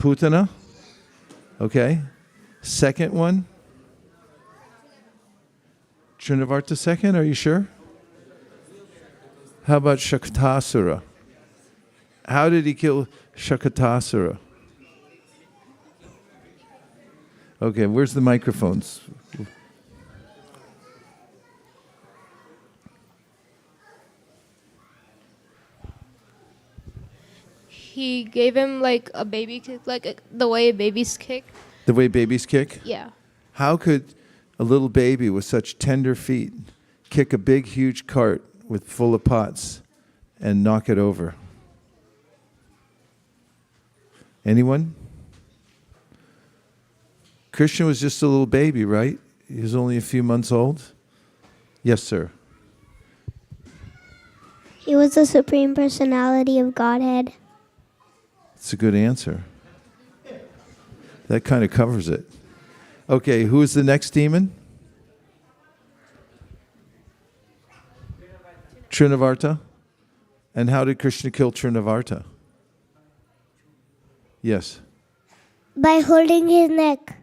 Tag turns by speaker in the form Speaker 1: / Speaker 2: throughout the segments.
Speaker 1: Putana. Okay. Second one. Trinavarta second, are you sure? How about Shakatasura? How did he kill Shakatasura? Okay, where's the microphones?
Speaker 2: He gave him like a baby kick, like the way babies kick.
Speaker 1: The way babies kick?
Speaker 2: Yeah.
Speaker 1: How could a little baby with such tender feet kick a big, huge cart with full of pots and knock it over? Anyone? Krishna was just a little baby, right? He was only a few months old. Yes, sir.
Speaker 3: He was the Supreme Personality of Godhead.
Speaker 1: That's a good answer. That kind of covers it. Okay, who is the next demon? Trinavarta. And how did Krishna kill Trinavarta? Yes.
Speaker 3: By holding his neck.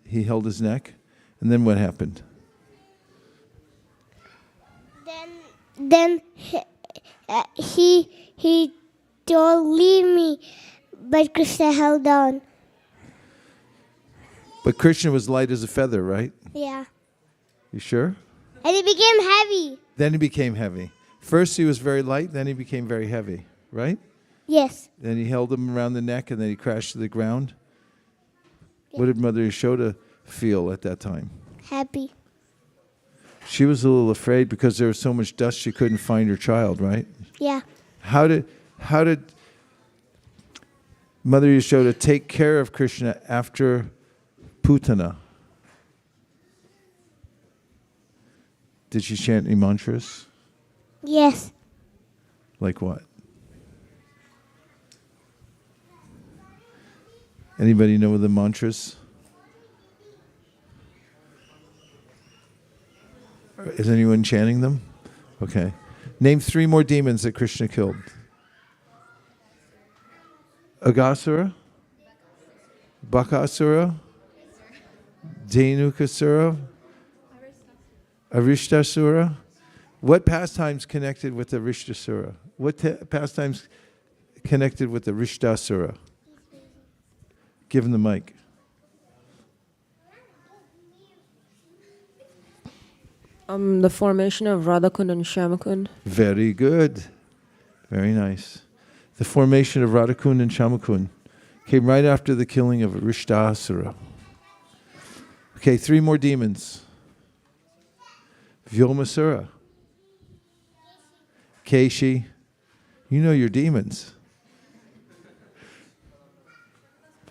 Speaker 1: He held his neck. And then what happened?
Speaker 3: Then he told, leave me, but Krishna held on.
Speaker 1: But Krishna was light as a feather, right?
Speaker 3: Yeah.
Speaker 1: You sure?
Speaker 3: And he became heavy.
Speaker 1: Then he became heavy. First he was very light, then he became very heavy, right?
Speaker 3: Yes.
Speaker 1: Then he held him around the neck, and then he crashed to the ground. What did Mother Yashoda feel at that time?
Speaker 3: Happy.
Speaker 1: She was a little afraid because there was so much dust she couldn't find her child, right?
Speaker 3: Yeah.
Speaker 1: How did Mother Yashoda take care of Krishna after Putana? Did she chant any mantras?
Speaker 3: Yes.
Speaker 1: Like what? Anybody know the mantras? Is anyone chanting them? Okay. Name 3 more demons that Krishna killed. Aghasura, Bakasura, Dhenukasura, Arishtasura. What pastimes connected with the Arishtasura? What pastimes connected with the Arishtasura? Give him the mic.
Speaker 4: The formation of Radhakund and Shyamakund.
Speaker 1: Very good. Very nice. The formation of Radhakund and Shyamakund came right after the killing of Arishtasura. Okay, 3 more demons. Vyomasura. Keshi. You know your demons.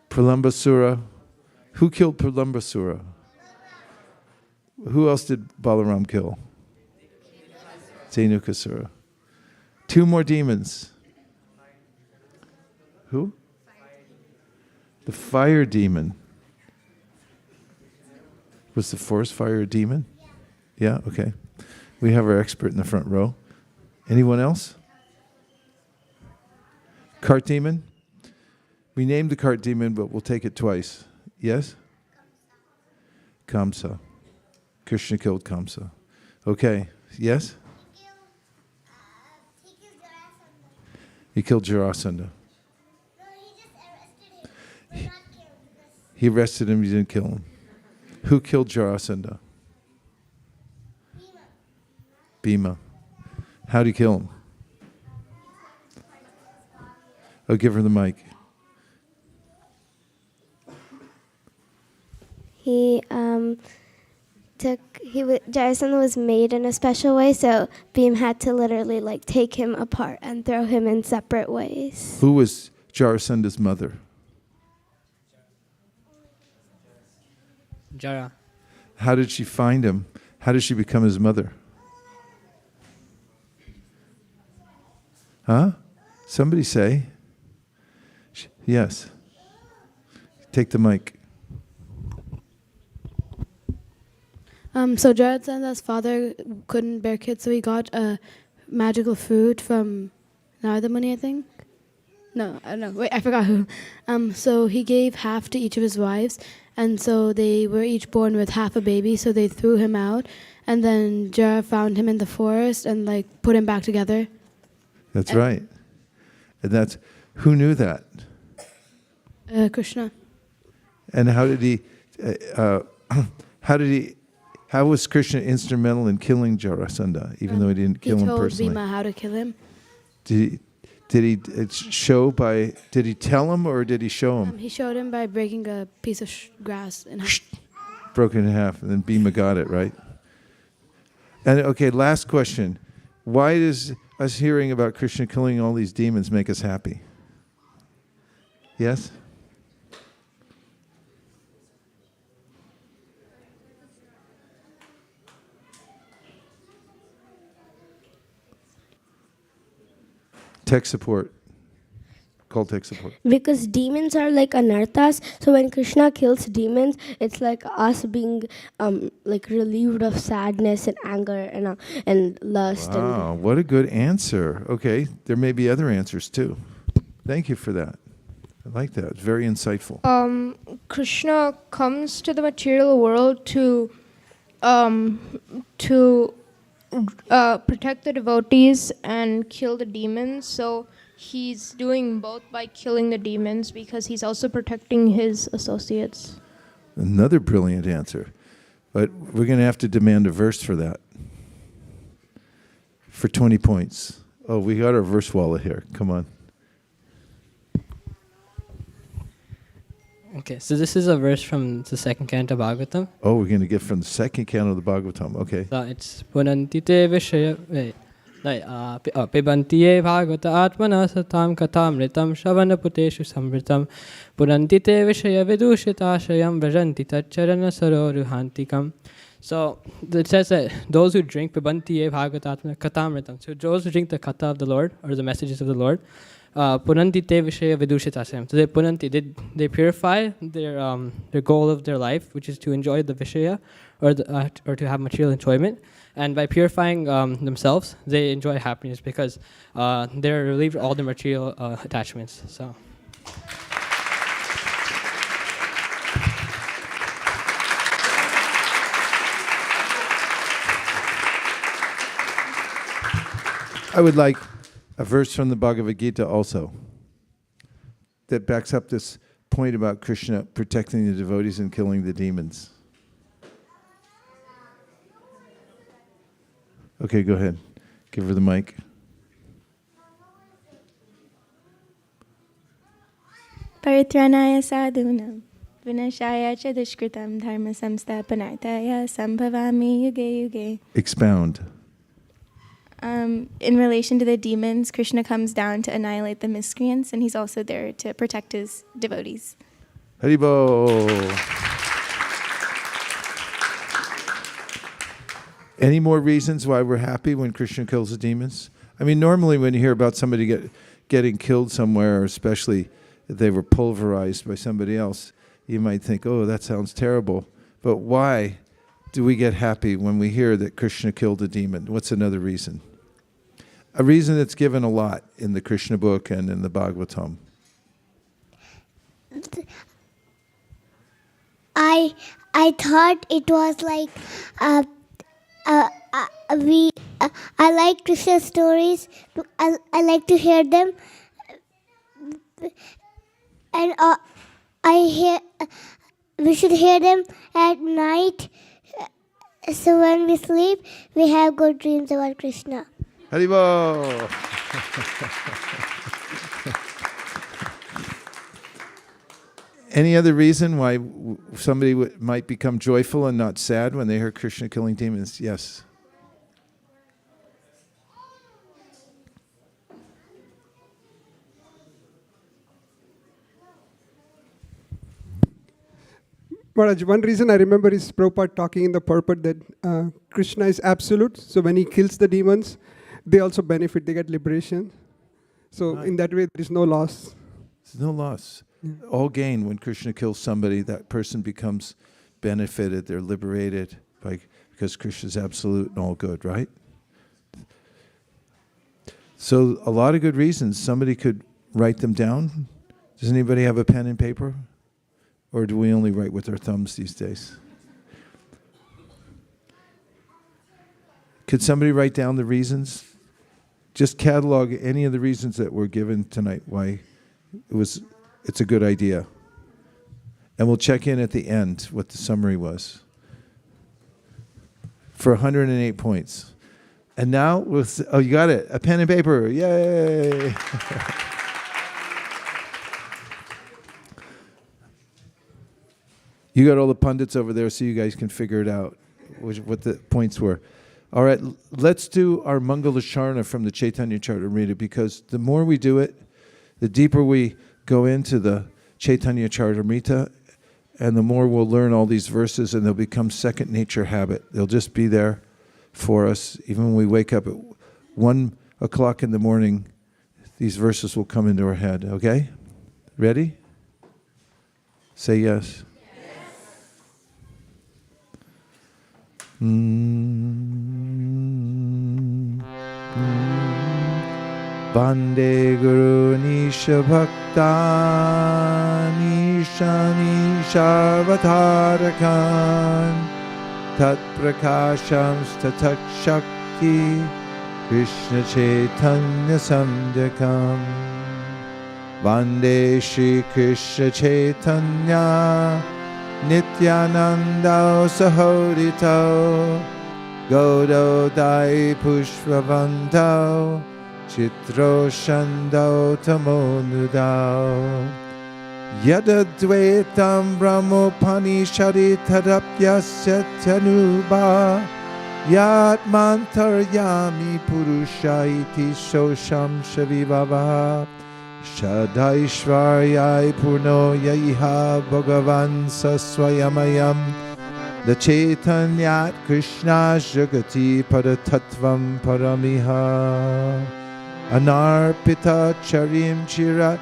Speaker 1: Pralambasura. Who killed Pralambasura? Who else did Balaram kill? Dhenukasura. 2 more demons. Who? The fire demon. Was the forest fire a demon? Yeah, okay. We have our expert in the front row. Anyone else? Cart demon? We named the cart demon, but we'll take it twice. Yes? Kamsa. Krishna killed Kamsa. Okay. Yes? He killed Jarasandha. He arrested him, he didn't kill him. Who killed Jarasandha? Bhima. How'd he kill him? Oh, give her the mic.
Speaker 3: Jarasandha was made in a special way, so Bhim had to literally take him apart and throw him in separate ways.
Speaker 1: Who was Jarasandha's mother?
Speaker 5: Jara.
Speaker 1: How did she find him? How did she become his mother? Huh? Somebody say. Yes. Take the mic.
Speaker 6: So Jarasandha's father couldn't bear kids, so he got a magical food from Narada Muni, I think. No, I don't know. Wait, I forgot who. So he gave half to each of his wives, and so they were each born with half a baby. So they threw him out, and then Jara found him in the forest and like put him back together.
Speaker 1: That's right. And that's, who knew that?
Speaker 6: Krishna.
Speaker 1: And how did he, how was Krishna instrumental in killing Jarasandha, even though he didn't kill him personally?
Speaker 6: He told Bhima how to kill him.
Speaker 1: Did he tell him or did he show him?
Speaker 6: He showed him by breaking a piece of grass in half.
Speaker 1: Broken in half, and then Bhima got it, right? And okay, last question. Why does us hearing about Krishna killing all these demons make us happy? Yes? Tech support. Call tech support.
Speaker 3: Because demons are like anarthas, so when Krishna kills demons, it's like us being like relieved of sadness and anger and lust.
Speaker 1: Wow, what a good answer. Okay, there may be other answers too. Thank you for that. I like that. It's very insightful.
Speaker 2: Krishna comes to the material world to protect the devotees and kill the demons. So he's doing both by killing the demons because he's also protecting his associates.
Speaker 1: Another brilliant answer. But we're going to have to demand a verse for that. For 20 points. Oh, we got our verse wallet here. Come on.
Speaker 5: Okay, so this is a verse from the second canto of Bhagavatam.
Speaker 1: Oh, we're going to get from the second canto of the Bhagavatam. Okay.
Speaker 5: So it's Punanti te vishaya Pibanti ye bhagavata atmana satam katamritam shavana puteshu samritam Punanti te vishaya vidushitashayam vrajanti tacharana saroruhantikam. So it says that those who drink Pibanti ye bhagavata atmana katamritam, so those who drink the kata of the Lord, or the messages of the Lord, Punanti te vishaya vidushitasayam. So they purify their goal of their life, which is to enjoy the vishaya, or to have material enjoyment. And by purifying themselves, they enjoy happiness because they're relieved of all the material attachments. So.
Speaker 1: I would like a verse from the Bhagavad Gita also that backs up this point about Krishna protecting the devotees and killing the demons. Okay, go ahead. Give her the mic.
Speaker 7: Paritranaya sadhunam vinashaya cha dushkritam dharma samstapanartaya sambhavami yuge yuge.
Speaker 1: Expound.
Speaker 7: In relation to the demons, Krishna comes down to annihilate the miscreants, and he's also there to protect his devotees.
Speaker 1: Haribo. Any more reasons why we're happy when Krishna kills the demons? I mean, normally when you hear about somebody getting killed somewhere, or especially if they were pulverized by somebody else, you might think, oh, that sounds terrible. But why do we get happy when we hear that Krishna killed a demon? What's another reason? A reason that's given a lot in the Krishna book and in the Bhagavatam.
Speaker 3: I thought it was like I like Krishna stories. I like to hear them, and we should hear them at night. So when we sleep, we have good dreams about Krishna.
Speaker 1: Haribo! Any other reason why somebody might become joyful and not sad when they hear Krishna killing demons? Yes.
Speaker 8: Maharaj, one reason I remember is Prabhupada talking in the purport that Krishna is absolute. So when he kills the demons, they also benefit, they get liberation. So in that way, there is no loss.
Speaker 1: There's no loss. All gain when Krishna kills somebody, that person becomes benefited, they're liberated because Krishna is absolute and all good, right? So a lot of good reasons somebody could write them down? Does anybody have a pen and paper? Or do we only write with our thumbs these days? Could somebody write down the reasons? Just catalog any of the reasons that were given tonight why it's a good idea. And we'll check in at the end what the summary was. For 108 points. And now, you got it. A pen and paper. Yay! You got all the pundits over there so you guys can figure it out, what the points were. All right, let's do our Mangala Charana from the Chaitanya Charitamrita, because the more we do it, the deeper we go into the Chaitanya Charitamrita, and the more we'll learn all these verses, and they'll become second nature habit. They'll just be there for us. Even when we wake up at 1 o'clock in the morning, these verses will come into our head, okay? Ready? Say yes. Bande Guru Nisha Bhakta Nisha Nisha Avatarakan Tat Prakasham Statak Shakti Krishna Chaitanya Samdakam Bande Shri Krishna Chaitanya Nityananda Sahodito Godo Dai Pushpavanto Chitro Shando Tamonudao Yadadvetam Brahmopanishadi Tadapyasya Tanuba Yat Mantaryami Purusha Iti Shosham Shavivava Shadaishvaryai Purno Yaiha Bhagavan Saswayamayam The Chaitanyat Krishna Jagati Padatattvam Paramiha Anarpita Charim Chirat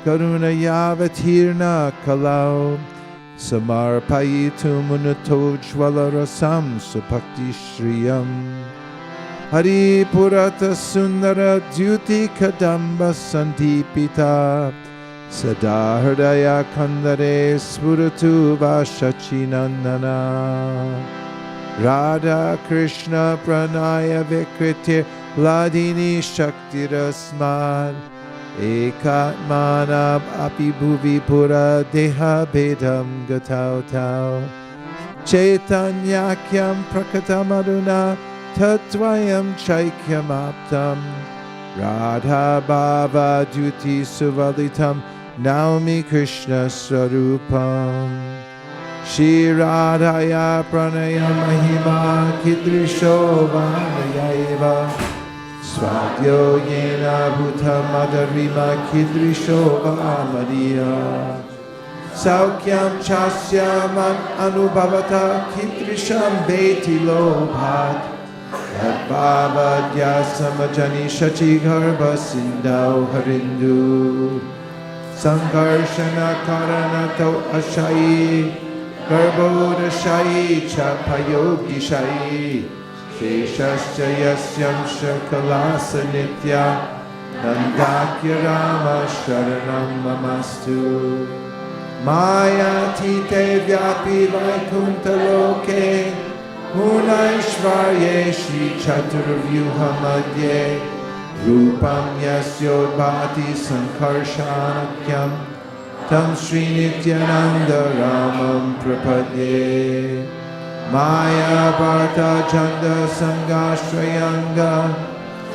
Speaker 1: Karuna Yavatirna Kalau Samarpayitu Munato Jwala Rasam Supakti Shriyam Hari Purata Sundara Dyuti Kadamba Santipita Sada Hridaya Kandare Spuratu Vashachinandana Radha Krishna Pranaya Vikritir Ladini Shaktirasmad Ekatmanab Api Bhuvi Pura Deha Bedam Gatau Tau Chaitanyakyam Prakatamaduna Tatvayam Chaikyam Aptam Radha Bhava Duti Suvalitam Naumi Krishna Swarupam Shri Radhaya Pranaya Mahima Kidrisho Vanayaiva Swadyo Yena Bhuta Madarima Kidrisho Vamadiya Saukyam Chasya Man Anubhavata Kidrisham Beti Lobhat Bhavadya Samajani Shachi Garbha Sindau Harindu Sankarshana Karanato Ashai Garbhodashayi Chapayogi Shayi Sheshascha Yasyam Shakalasa Nitya Nandakya Rama Sharanam Mamastu Maya Tite Vyapi Vaikunta Loke Munaishvarye Shri Chaturvyuha Madhye Rupam Yasyodbhati Sankarsanakyam Tam Sri Nityananda Ramam Prapadye Maya Bharta Chanda Sangashrayanga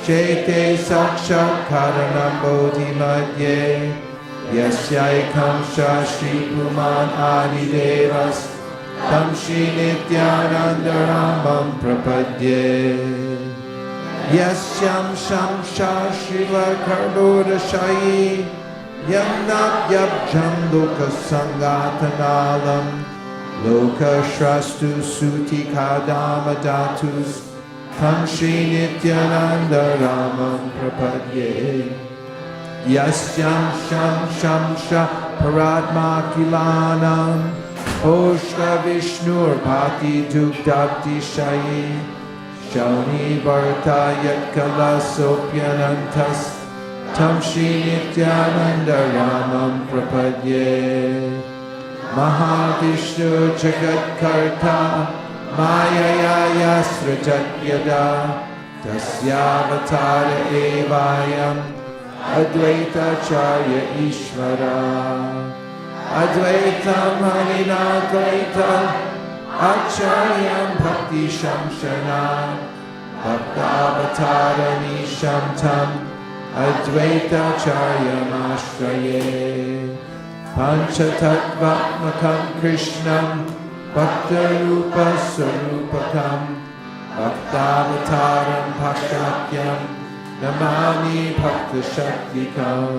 Speaker 1: Chete Sakshat Karanam Bodhi Madhye Yasyaikam Shashri Puman Adi Devas Tam Shri Nityananda Ramam Prapadye Yasyam Shamsha Shiva Karbodashayi Yamnap Yabjam Loka Sangatanalam Loka Shrastu Suti Kadama Datus Tam Shri Nityananda Ramam Prapadye Yasyam Shamsha Paradma Kilanam Oshka Vishnur Bhati Dugdabdi Shayi Shauni Bharta Yatkala Sopyanantas Tam Shri Nityananda Ramam Prapadye. Mahavishnu Jagat Karta Maya Yasrajat Yada Tasyavatara Evayam Advaita Charya Ishvara Advaitam Harinadvaitam Acharyam Bhakti Shamshana Bhaktavatara Nishamtam Advaita Charya Ashraye Panchatattvatmakam Krishnam Bhaktarupa Sarupakam Bhaktavataram Bhaktakyam Namani Bhakta Shaktikam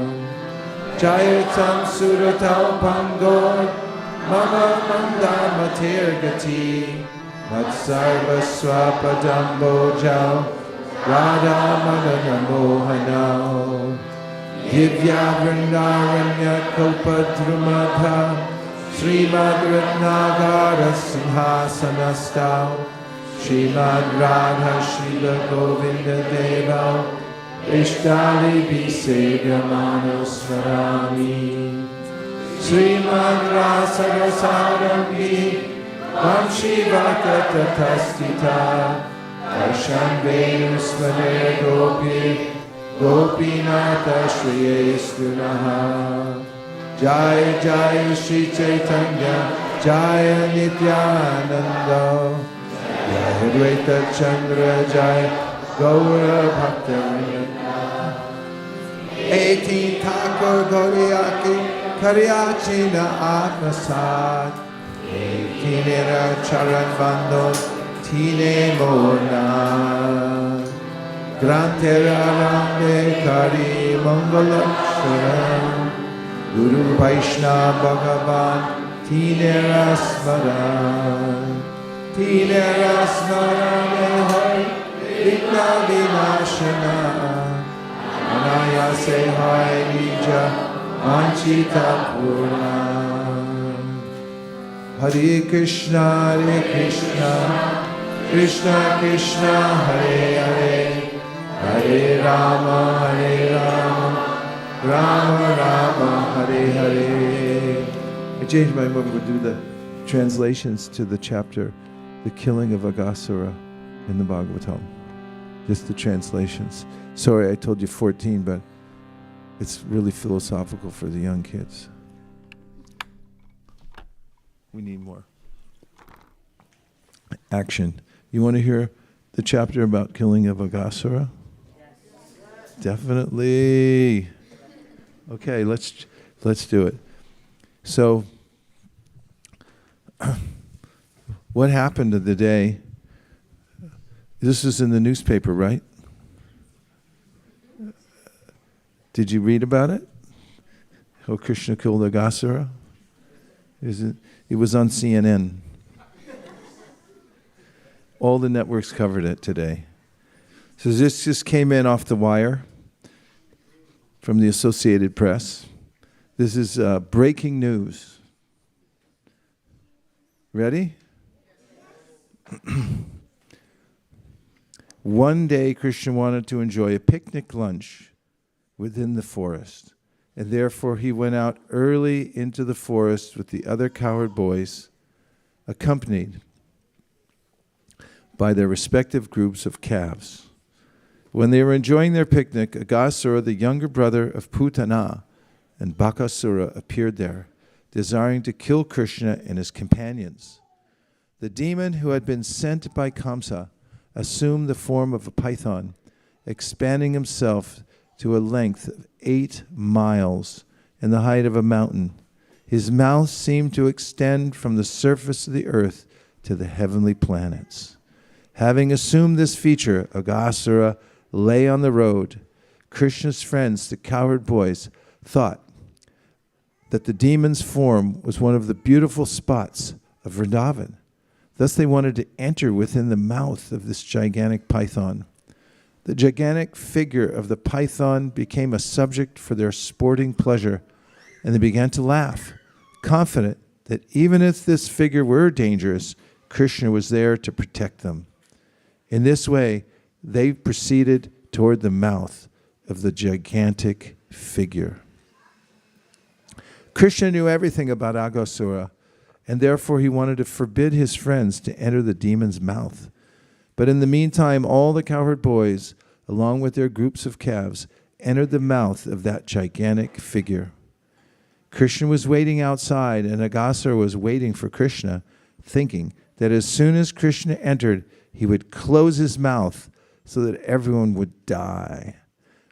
Speaker 1: Jayatam Suratam Pangor Mama Mandamatir Gati Matsarva Swapadam Bojao Radha Madana Mohanao Divya Vrindaranya Kopadrumadha Srimad Ratnagara Simhasanastao Srimad Radha Srila Govinda Deva Ishtali Bisevamano Swarami Srimad Rasa Rasarambi Vamshi Vata Tatastita Darshan Venu Smare Gopi Gopinata Shriye Stunaha Jai Jai Shri Chaitanya Jaya Nityananda Jai Advaita Chandra Jai Gaura Bhakta 18 Thakur Gauriyaki Karyachina Atmasad 18 Charan Bandon Tine Morna Grantera Ramde Kari Mangalaksharam Guru Vaishnava Bhagavan Tinera Smaran Tinera Smaran Hari Vigna Vinashana Anayase Hai Nija Manchita Purna Hare Krishna Krishna Krishna Hare Hare Hare Rama Rama Rama Hare Hare. I changed my mind. We'll do the translations to the chapter, the killing of Aghasura in the Bhagavatam. Just the translations. Sorry, I told you 14, but it's really philosophical for the young kids. We need more action. You want to hear the chapter about killing of Aghasura? Yes. Definitely. Okay, let's do it. So, what happened to the day? This is in the newspaper, right? Did you read about it? How Krishna killed Aghasura? It was on CNN. All the networks covered it today. So this just came in off the wire from the Associated Press. This is breaking news. Ready? One day Krishna wanted to enjoy a picnic lunch within the forest, and therefore he went out early into the forest with the other cowherd boys, accompanied by their respective groups of calves. When they were enjoying their picnic, Aghasura, the younger brother of Putana, and Bakasura appeared there, desiring to kill Krishna and his companions. The demon who had been sent by Kamsa assumed the form of a python, expanding himself to a length of 8 miles and the height of a mountain. His mouth seemed to extend from the surface of the earth to the heavenly planets. Having assumed this feature, Aghasura lay on the road. Krishna's friends, the cowherd boys, thought that the demon's form was one of the beautiful spots of Vrindavan. Thus they wanted to enter within the mouth of this gigantic python. The gigantic figure of the python became a subject for their sporting pleasure, and they began to laugh, confident that even if this figure were dangerous, Krishna was there to protect them. In this way, they proceeded toward the mouth of the gigantic figure. Krishna knew everything about Aghasura, and therefore he wanted to forbid his friends to enter the demon's mouth. But in the meantime, all the cowherd boys, along with their groups of calves, entered the mouth of that gigantic figure. Krishna was waiting outside, and Aghasura was waiting for Krishna, thinking that as soon as Krishna entered, he would close his mouth so that everyone would die.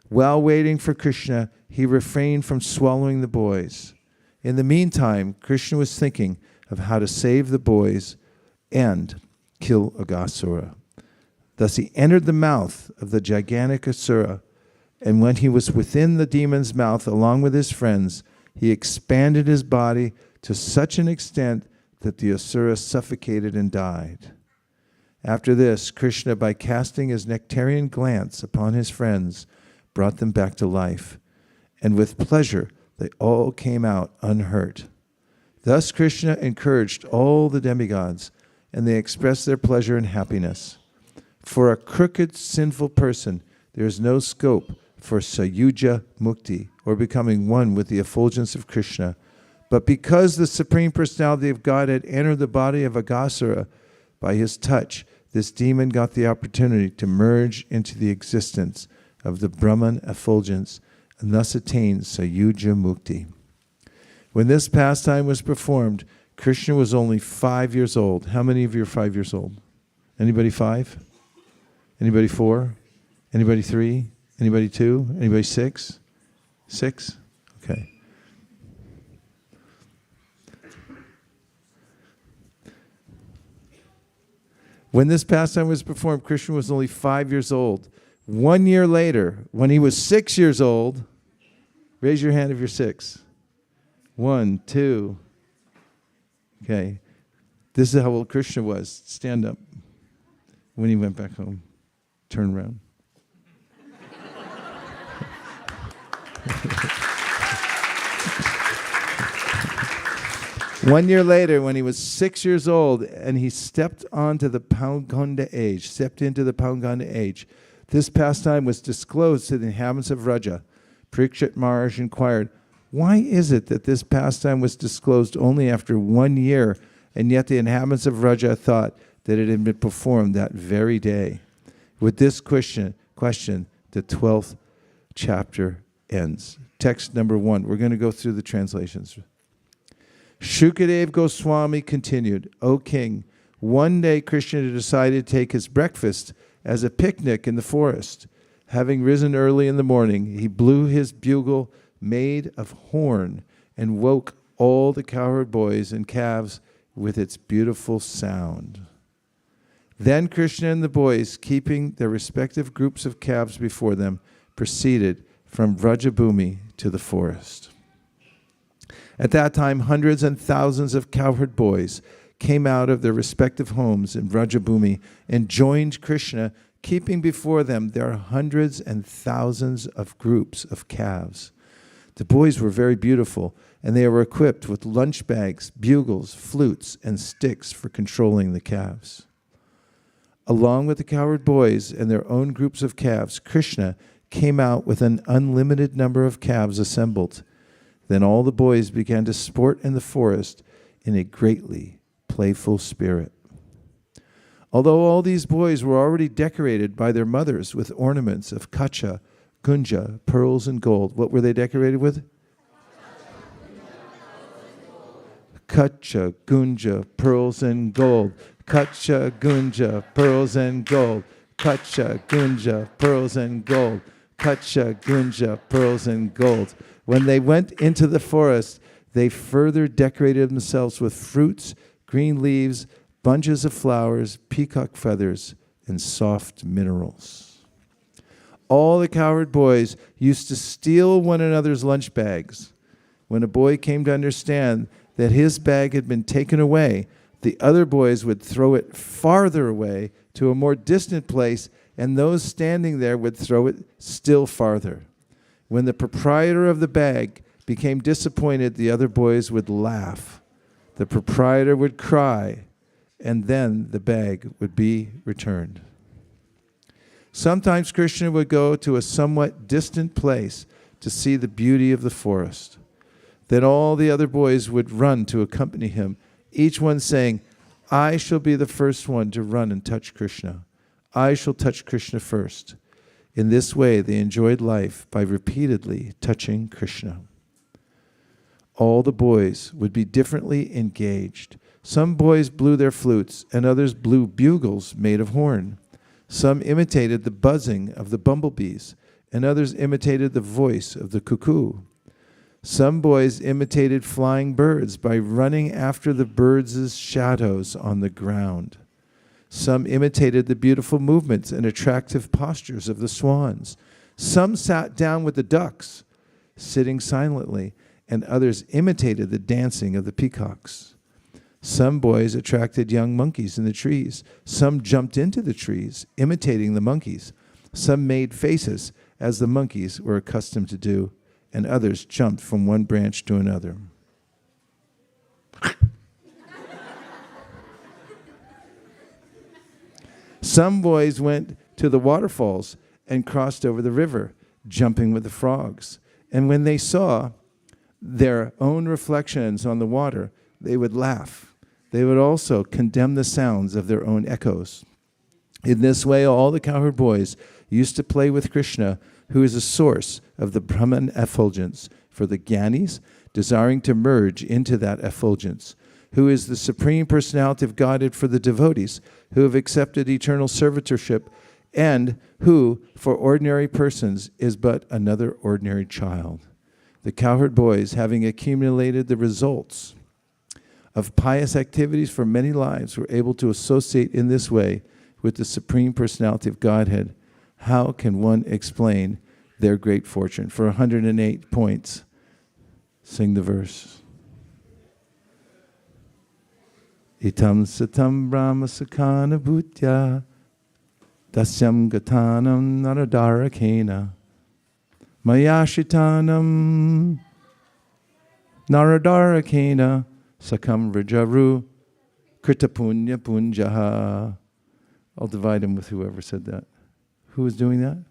Speaker 1: While waiting for Krishna, he refrained from swallowing the boys. In the meantime, Krishna was thinking of how to save the boys and kill Aghasura. Thus he entered the mouth of the gigantic Asura, and when he was within the demon's mouth along with his friends, he expanded his body to such an extent that the Asura suffocated and died. After this, Krishna, by casting his nectarian glance upon his friends, brought them back to life, and with pleasure they all came out unhurt. Thus Krishna encouraged all the demigods, and they expressed their pleasure and happiness. For a crooked, sinful person, there is no scope for sayuja mukti, or becoming one with the effulgence of Krishna. But because the Supreme Personality of God had entered the body of Aghasura, by his touch, this demon got the opportunity to merge into the existence of the Brahman effulgence, and thus attained sayuja mukti. When this pastime was performed, Krishna was only 5 years old. How many of you are 5 years old? Anybody 5? Anybody 4? Anybody 3? Anybody 2? Anybody 6? 6? Okay. When this pastime was performed, Krishna was only 5 years old. 1 year later, when he was 6 years old, raise your hand if you're 6. 1, 2. Okay. This is how old Krishna was. Stand up. When he went back home, turn around. One year later, when he was 6 years old, and he stepped into the Pauganda age, this pastime was disclosed to the inhabitants of Raja. Parikshit Maharaj inquired, why is it that this pastime was disclosed only after 1 year, and yet the inhabitants of Raja thought that it had been performed that very day? With this question, the 12th chapter ends. Text number 1. We're going to go through the translations. Shukadev Goswami continued, O king, one day Krishna decided to take his breakfast as a picnic in the forest. Having risen early in the morning, he blew his bugle made of horn and woke all the cowherd boys and calves with its beautiful sound. Then Krishna and the boys, keeping their respective groups of calves before them, proceeded from Vrajabhumi to the forest. At that time, hundreds and thousands of cowherd boys came out of their respective homes in Vrajabhumi and joined Krishna, keeping before them their hundreds and thousands of groups of calves. The boys were very beautiful, and they were equipped with lunch bags, bugles, flutes, and sticks for controlling the calves. Along with the cowherd boys and their own groups of calves, Krishna came out with an unlimited number of calves assembled. Then all the boys began to sport in the forest in a greatly playful spirit. Although all these boys were already decorated by their mothers with ornaments of kacha, gunja, pearls, and gold, what were they decorated with? Kacha, gunja, pearls, and gold. Kacha, gunja, pearls, and gold. Kacha, gunja, pearls, and gold. Kacha, gunja, pearls, and gold. When they went into the forest, they further decorated themselves with fruits, green leaves, bunches of flowers, peacock feathers, and soft minerals. All the cowherd boys used to steal one another's lunch bags. When a boy came to understand that his bag had been taken away, the other boys would throw it farther away to a more distant place, and those standing there would throw it still farther. When the proprietor of the bag became disappointed, the other boys would laugh. The proprietor would cry, and then the bag would be returned. Sometimes Krishna would go to a somewhat distant place to see the beauty of the forest. Then all the other boys would run to accompany him, each one saying, I shall be the first one to run and touch Krishna. I shall touch Krishna first. In this way, they enjoyed life by repeatedly touching Krishna. All the boys would be differently engaged. Some boys blew their flutes, and others blew bugles made of horn. Some imitated the buzzing of the bumblebees, and others imitated the voice of the cuckoo. Some boys imitated flying birds by running after the birds' shadows on the ground. Some imitated the beautiful movements and attractive postures of the swans. Some sat down with the ducks, sitting silently, and others imitated the dancing of the peacocks. Some boys attracted young monkeys in the trees. Some jumped into the trees, imitating the monkeys. Some made faces, as the monkeys were accustomed to do, and others jumped from one branch to another. Some boys went to the waterfalls and crossed over the river, jumping with the frogs. And when they saw their own reflections on the water, they would laugh. They would also condemn the sounds of their own echoes. In this way, all the cowherd boys used to play with Krishna, who is the source of the Brahman effulgence for the Gyanis, desiring to merge into that effulgence, who is the Supreme Personality of Godhead for the devotees, who have accepted eternal servitorship, and who, for ordinary persons, is but another ordinary child. The cowherd boys, having accumulated the results of pious activities for many lives, were able to associate in this way with the Supreme Personality of Godhead. How can one explain their great fortune? For 108 points, sing the verse. Itam satam brahma sakana bhutya dasyam gatanam naradarakena mayashitanam naradarakena sakam rajaru kritapunya punjaha. I'll divide them with whoever said that. Who was doing that?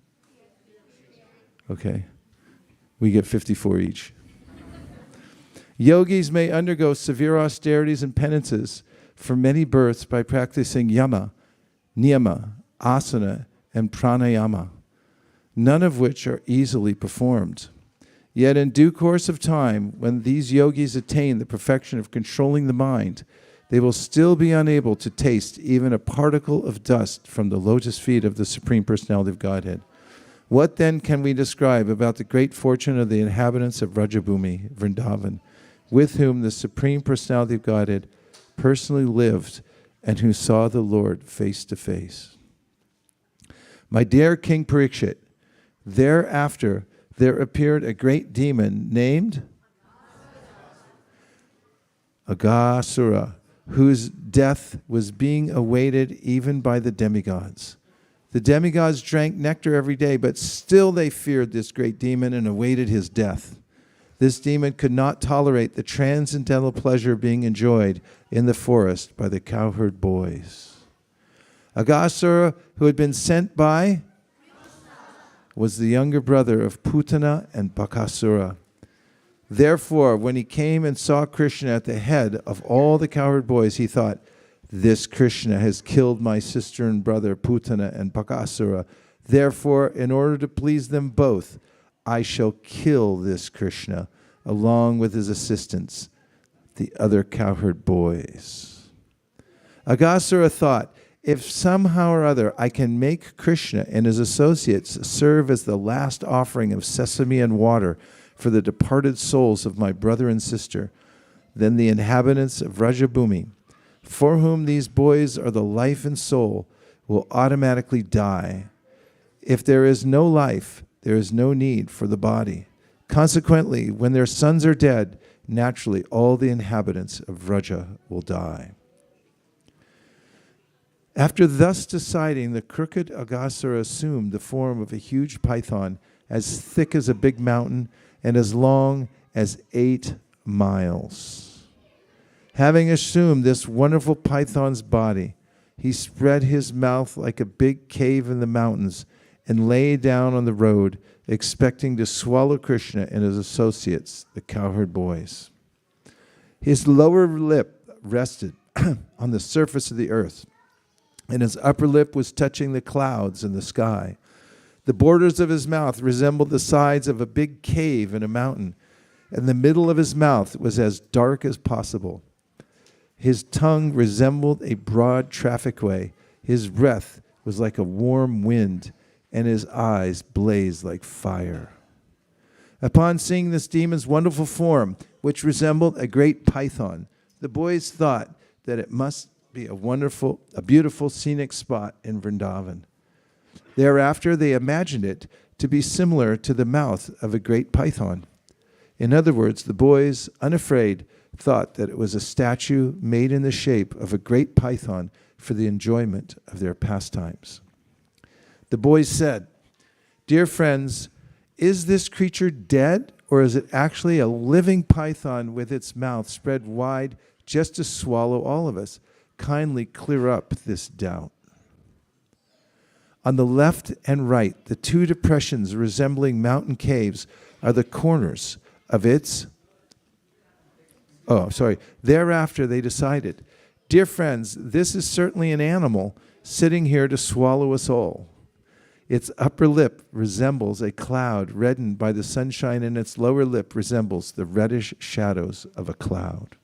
Speaker 1: Okay. We get 54 each. Yogis may undergo severe austerities and penances for many births by practicing yama, niyama, asana, and pranayama, none of which are easily performed. Yet in due course of time, when these yogis attain the perfection of controlling the mind, they will still be unable to taste even a particle of dust from the lotus feet of the Supreme Personality of Godhead. What then can we describe about the great fortune of the inhabitants of Vrajabhumi, Vrindavan, with whom the Supreme Personality of Godhead personally lived and who saw the Lord face to face? My dear King Parikshit, thereafter there appeared a great demon named Aghasura, whose death was being awaited even by the demigods. The demigods drank nectar every day, but still they feared this great demon and awaited his death. This demon could not tolerate the transcendental pleasure being enjoyed in the forest by the cowherd boys. Aghasura, who had been sent by, was the younger brother of Putana and Bakasura. Therefore, when he came and saw Krishna at the head of all the cowherd boys, he thought, this Krishna has killed my sister and brother Putana and Bakasura. Therefore, in order to please them both, I shall kill this Krishna, along with his assistants, the other cowherd boys. Aghasura thought, if somehow or other I can make Krishna and his associates serve as the last offering of sesame and water for the departed souls of my brother and sister, then the inhabitants of Vrajabhumi, for whom these boys are the life and soul, will automatically die. If there is no life, there is no need for the body. Consequently, when their sons are dead, naturally all the inhabitants of Vraja will die. After thus deciding, the crooked Aghasura assumed the form of a huge python, as thick as a big mountain and as long as 8 miles. Having assumed this wonderful python's body, he spread his mouth like a big cave in the mountains and lay down on the road, expecting to swallow Krishna and his associates, the cowherd boys. His lower lip rested on the surface of the earth, and his upper lip was touching the clouds in the sky. The borders of his mouth resembled the sides of a big cave in a mountain, and the middle of his mouth was as dark as possible. His tongue resembled a broad traffic way. His breath was like a warm wind, and his eyes blazed like fire. Upon seeing this demon's wonderful form, which resembled a great python, the boys thought that it must be a beautiful scenic spot in Vrindavan. Thereafter, they imagined it to be similar to the mouth of a great python. In other words, the boys, unafraid, thought that it was a statue made in the shape of a great python for the enjoyment of their pastimes. The boys said, "Dear friends, is this creature dead, or is it actually a living python with its mouth spread wide just to swallow all of us? Kindly clear up this doubt." On the left and right, the two depressions resembling mountain caves are the corners of its... Thereafter, they decided, "Dear friends, this is certainly an animal sitting here to swallow us all. Its upper lip resembles a cloud reddened by the sunshine, and its lower lip resembles the reddish shadows of a cloud."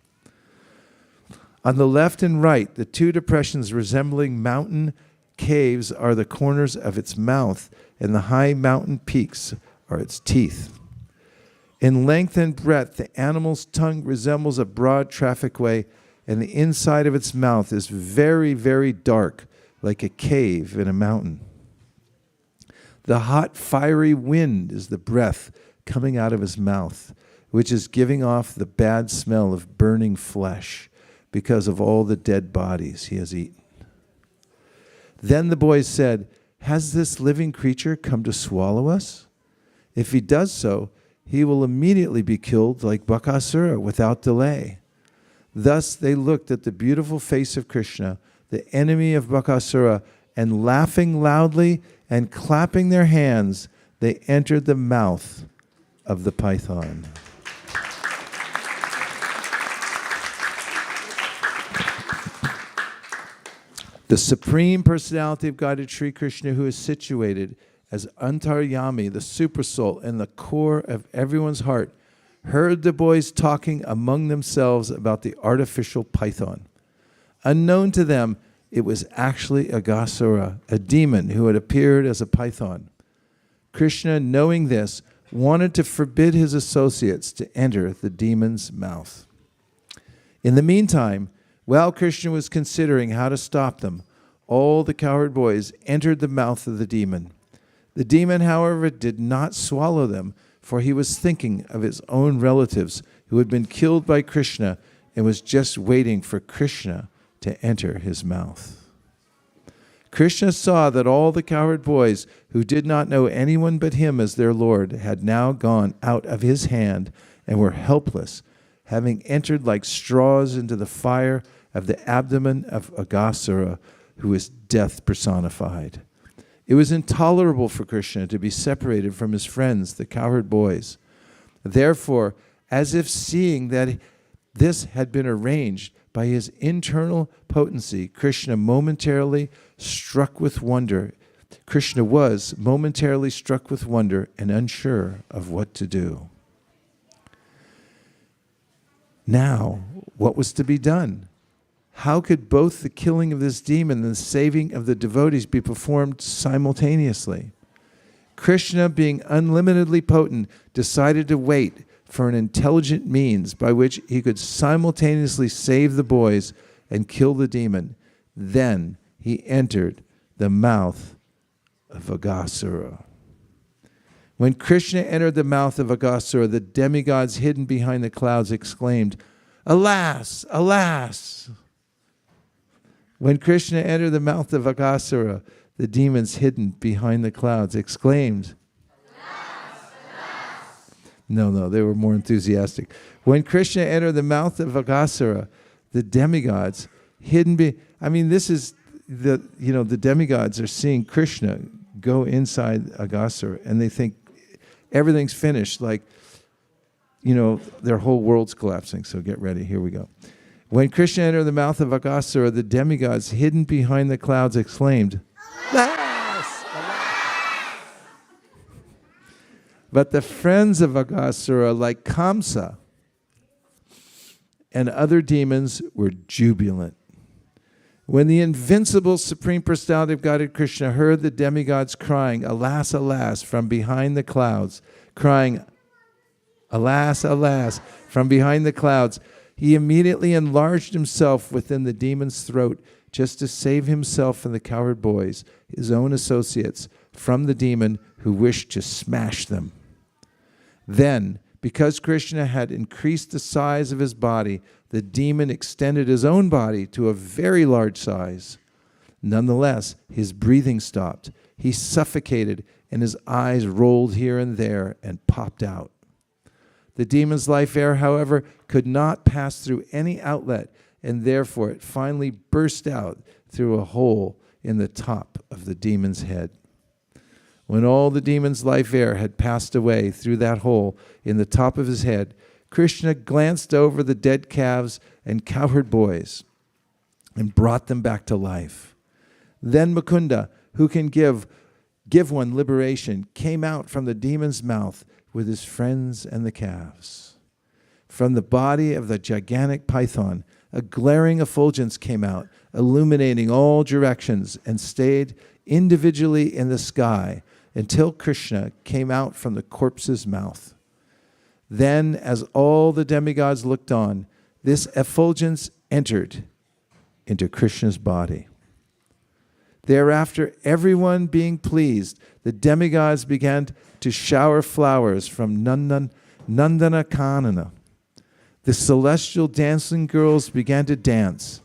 Speaker 1: On the left and right, the two depressions resembling mountain caves are the corners of its mouth, and the high mountain peaks are its teeth. In length and breadth, the animal's tongue resembles a broad traffic way, and the inside of its mouth is very, very dark, like a cave in a mountain. The hot, fiery wind is the breath coming out of his mouth, which is giving off the bad smell of burning flesh because of all the dead bodies he has eaten. Then the boys said, "Has this living creature come to swallow us? If he does so, he will immediately be killed like Aghasura without delay." Thus they looked at the beautiful face of Krishna, the enemy of Aghasura, and laughing loudly and clapping their hands, they entered the mouth of the python. The Supreme Personality of Godhead, Sri Krishna, who is situated as Antaryami, the Supersoul, in the core of everyone's heart, heard the boys talking among themselves about the artificial python. Unknown to them, it was actually Aghasura, a demon who had appeared as a python. Krishna, knowing this, wanted to forbid his associates to enter the demon's mouth. In the meantime, while Krishna was considering how to stop them, all the cowherd boys entered the mouth of the demon. The demon, however, did not swallow them, for he was thinking of his own relatives who had been killed by Krishna and was just waiting for Krishna to enter his mouth. Krishna saw that all the cowherd boys who did not know anyone but him as their Lord had now gone out of his hand and were helpless, having entered like straws into the fire of the abdomen of Aghasura, who is death personified. It was intolerable for Krishna to be separated from his friends, the cowherd boys. Therefore, as if seeing that this had been arranged by his internal potency, Krishna was momentarily struck with wonder and unsure of what to do. Now, what was to be done? How could both the killing of this demon and the saving of the devotees be performed simultaneously? Krishna, being unlimitedly potent, decided to wait for an intelligent means by which he could simultaneously save the boys and kill the demon. Then he entered the mouth of Aghasura. When Krishna entered the mouth of Aghasura, the demigods hidden behind the clouds exclaimed, "Alas, alas!" When Krishna entered the mouth of Aghasura, the demons hidden behind the clouds exclaimed, "Alas, alas!" No, they were more enthusiastic. When Krishna entered the mouth of Aghasura, the demigods hidden the demigods are seeing Krishna go inside Aghasura, and they think everything's finished, like, their whole world's collapsing. So get ready. Here we go. When Krishna entered the mouth of Aghasura, the demigods hidden behind the clouds exclaimed, "Alas! Alas!" But the friends of Aghasura, like Kamsa and other demons, were jubilant. When the invincible Supreme Personality of Godhead Krishna heard the demigods crying, "Alas, alas," from behind the clouds, crying, "Alas, alas," from behind the clouds, he immediately enlarged himself within the demon's throat just to save himself and the cowherd boys, his own associates, from the demon who wished to smash them. Then, because Krishna had increased the size of his body, the demon extended his own body to a very large size. Nonetheless, his breathing stopped. He suffocated, and his eyes rolled here and there and popped out. The demon's life air, however, could not pass through any outlet, and therefore it finally burst out through a hole in the top of the demon's head. When all the demon's life air had passed away through that hole in the top of his head, Krishna glanced over the dead calves and cowherd boys and brought them back to life. Then Mukunda, who can give one liberation, came out from the demon's mouth with his friends and the calves. From the body of the gigantic python, a glaring effulgence came out, illuminating all directions, and stayed individually in the sky until Krishna came out from the corpse's mouth. Then, as all the demigods looked on, this effulgence entered into Krishna's body. Thereafter, everyone being pleased, the demigods began to shower flowers from Nandana Kanana. The celestial dancing girls began to dance,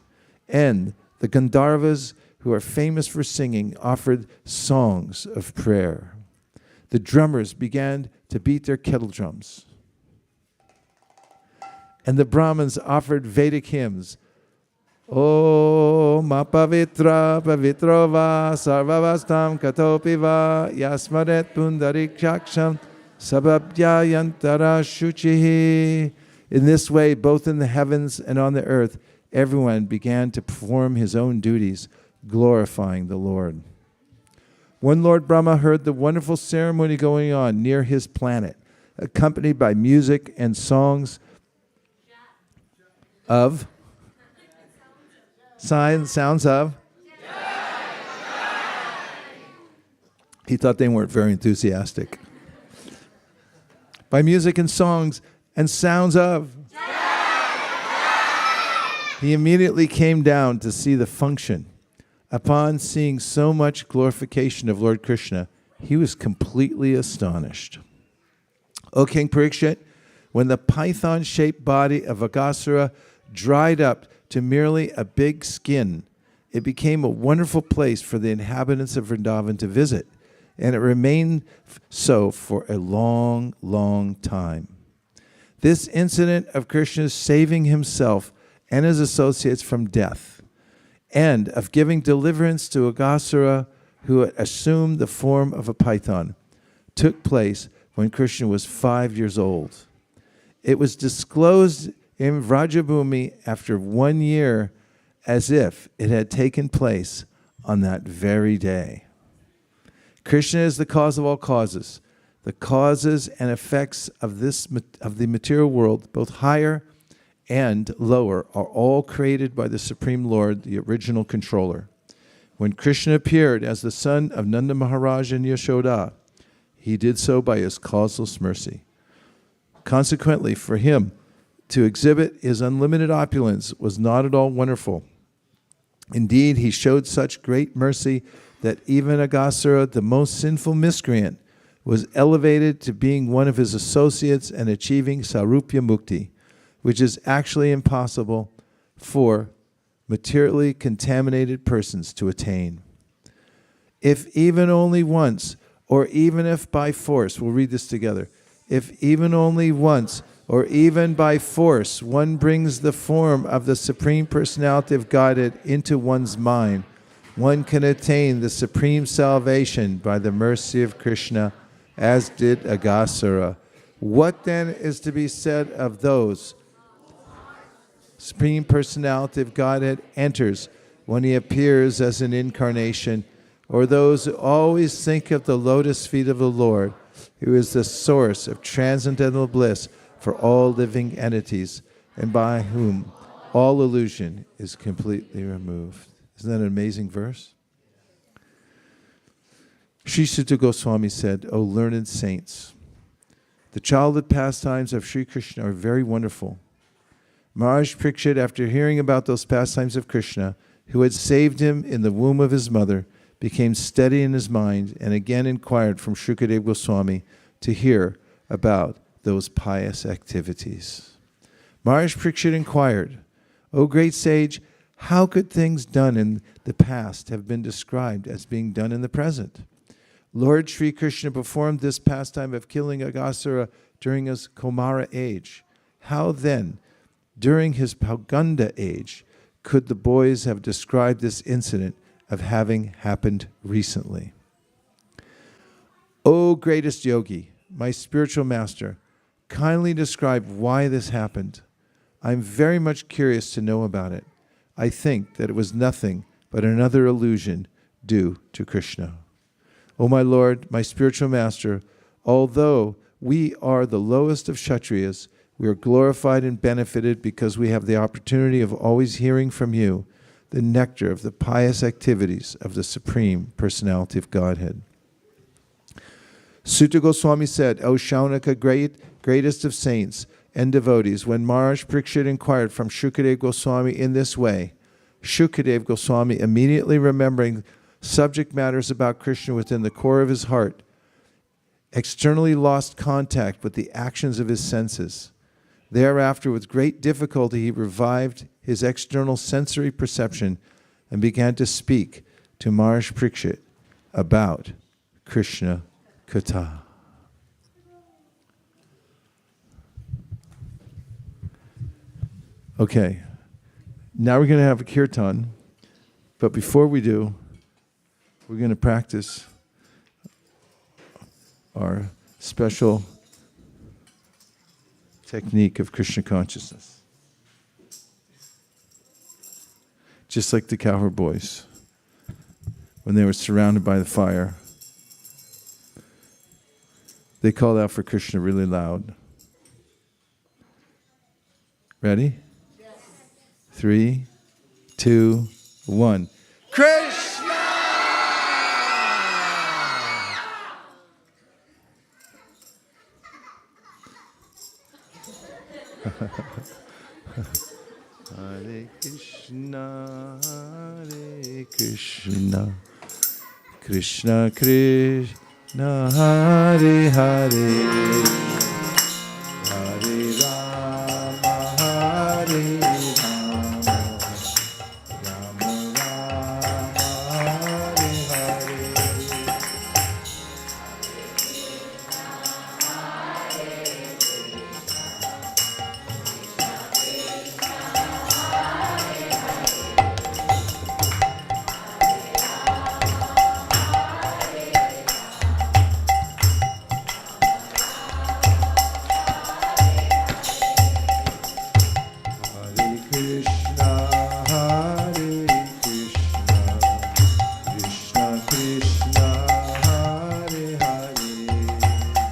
Speaker 1: and the Gandharvas, who are famous for singing, offered songs of prayer. The drummers began to beat their kettle drums, and the Brahmins offered Vedic hymns. Om apavitra pavitro va sarvavastam katopi va yasmaret pundarik chaksham sababhyayantara shuchihi. In this way, both in the heavens and on the earth, everyone began to perform his own duties, glorifying the Lord. One Lord Brahma heard the wonderful ceremony going on near his planet, accompanied by music and songs of sounds of. He thought they weren't very enthusiastic. By music and songs and sounds of. He immediately came down to see the function. Upon seeing so much glorification of Lord Krishna, he was completely astonished. O King Parikshit, when the python-shaped body of Aghasura dried up to merely a big skin, it became a wonderful place for the inhabitants of Vrindavan to visit, and it remained so for a long, long time. This incident of Krishna's saving himself and his associates from death, and of giving deliverance to Aghasura, who had assumed the form of a python, took place when Krishna was 5 years old. It was disclosed in Vrajabhumi after 1 year, as if it had taken place on that very day. Krishna is the cause of all causes. The causes and effects of the material world, both higher and lower, are all created by the Supreme Lord, the original controller. When Krishna appeared as the son of Nanda Maharaj and Yashoda, he did so by his causeless mercy. Consequently, for him to exhibit his unlimited opulence was not at all wonderful. Indeed, he showed such great mercy that even Aghasura, the most sinful miscreant, was elevated to being one of his associates and achieving Sarupya Mukti, which is actually impossible for materially contaminated persons to attain. If even only once, or even if by force, we'll read this together, if even only once, or even by force, one brings the form of the Supreme Personality of Godhead into one's mind, one can attain the supreme salvation by the mercy of Krishna, as did Aghasura. What then is to be said of those Supreme Personality of Godhead enters when he appears as an incarnation, or those who always think of the lotus feet of the Lord, who is the source of transcendental bliss for all living entities, and by whom all illusion is completely removed. Isn't that an amazing verse? Sri Sutta Goswami said, O learned saints, the childhood pastimes of Sri Krishna are very wonderful. Maharaj Parikshit, after hearing about those pastimes of Krishna, who had saved him in the womb of his mother, became steady in his mind and again inquired from Shukadeva Goswami to hear about those pious activities. Maharaj Parikshit inquired, O great sage, how could things done in the past have been described as being done in the present? Lord Sri Krishna performed this pastime of killing Aghasura during his Komara age. How then, during his Pauganda age, could the boys have described this incident of having happened recently? O greatest yogi, my spiritual master, kindly describe why this happened. I'm very much curious to know about it. I think that it was nothing but another illusion due to Krishna. O my Lord, my spiritual master, although we are the lowest of Kshatriyas, we are glorified and benefited because we have the opportunity of always hearing from you the nectar of the pious activities of the Supreme Personality of Godhead. Sutta Goswami said, O Shaunaka, greatest of saints and devotees, when Maharaj Parikshit inquired from Shukadeva Goswami in this way, Shukadeva Goswami, immediately remembering subject matters about Krishna within the core of his heart, externally lost contact with the actions of his senses. Thereafter, with great difficulty, he revived his external sensory perception and began to speak to Maharaj Parikshit about Krishna Katha. Okay, now we're going to have a kirtan, but before we do, we're going to practice our special technique of Krishna consciousness. Just like the cowherd boys, when they were surrounded by the fire, they called out for Krishna really loud. Ready? Yes. 3, 2, 1. Krishna! Hare Krishna, Hare Krishna, Krishna Krishna, Hare Hare, Hare Rama, Hare Rama, Rama Rama, Hare Hare.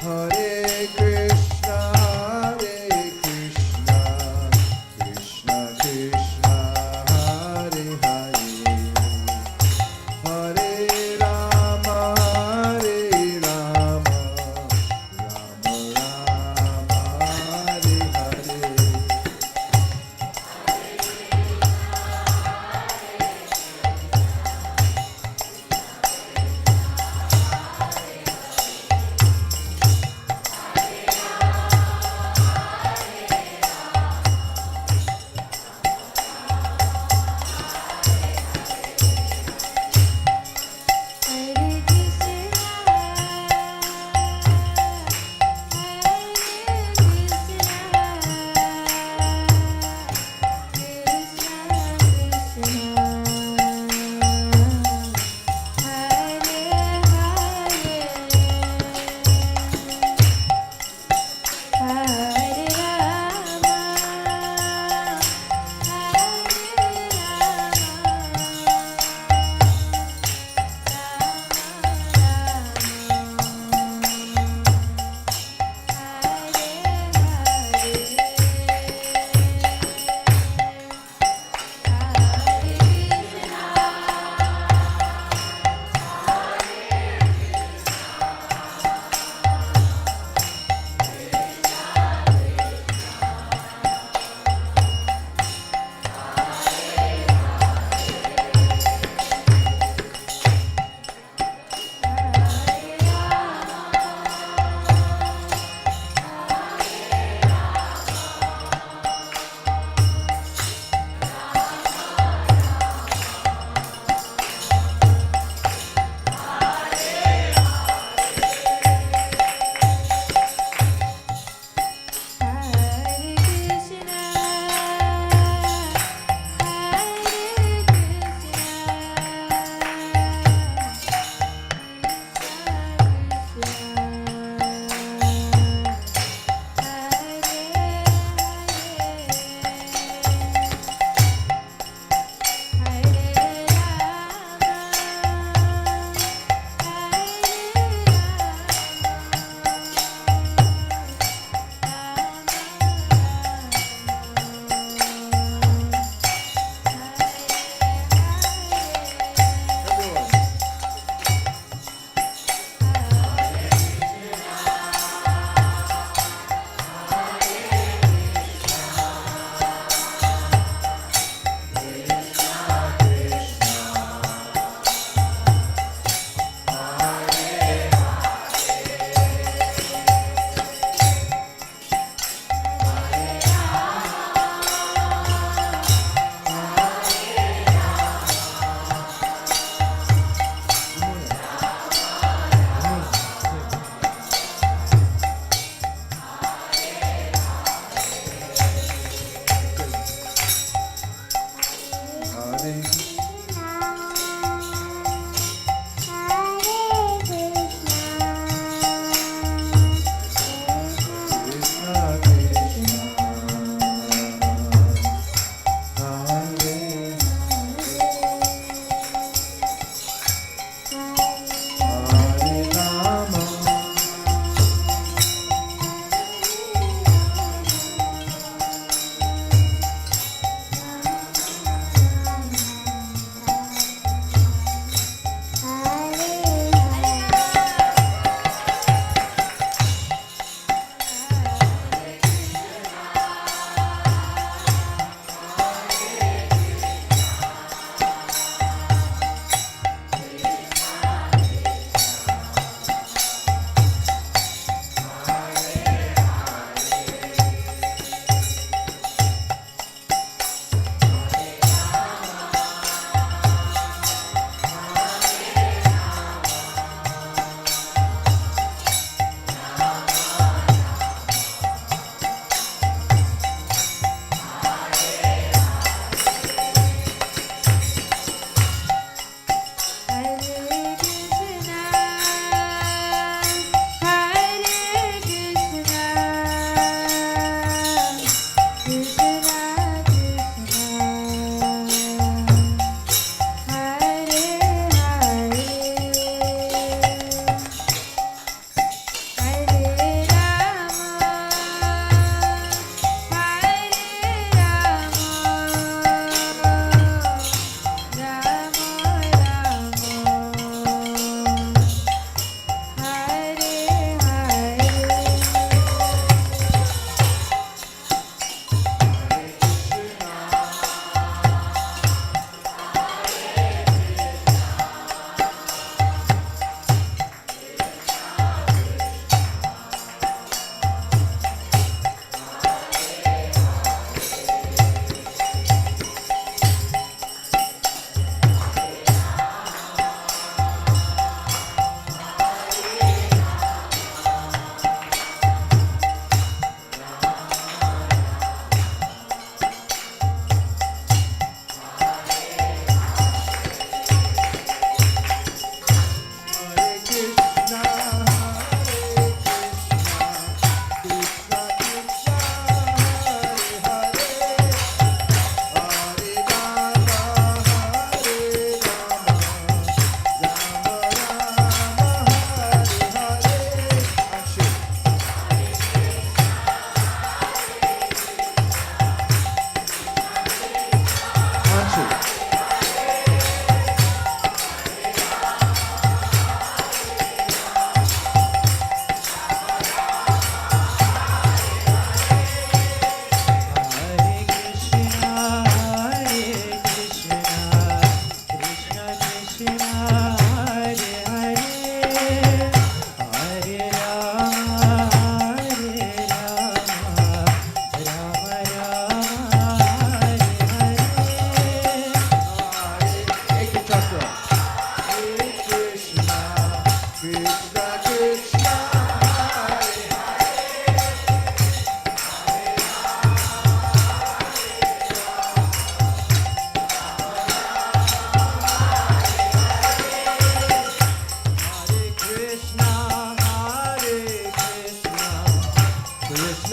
Speaker 1: Hare Krishna, Krishna Krishna, Hare Hare, Hare Rama, Rama Rama, Hare Hare.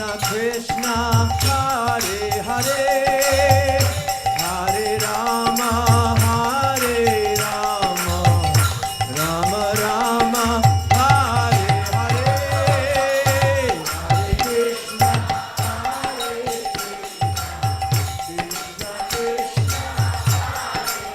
Speaker 1: Krishna, Hare Hare, Hare Rama, Hare Rama, Rama Rama, Hare Hare, Hare Krishna, Hare Krishna, Krishna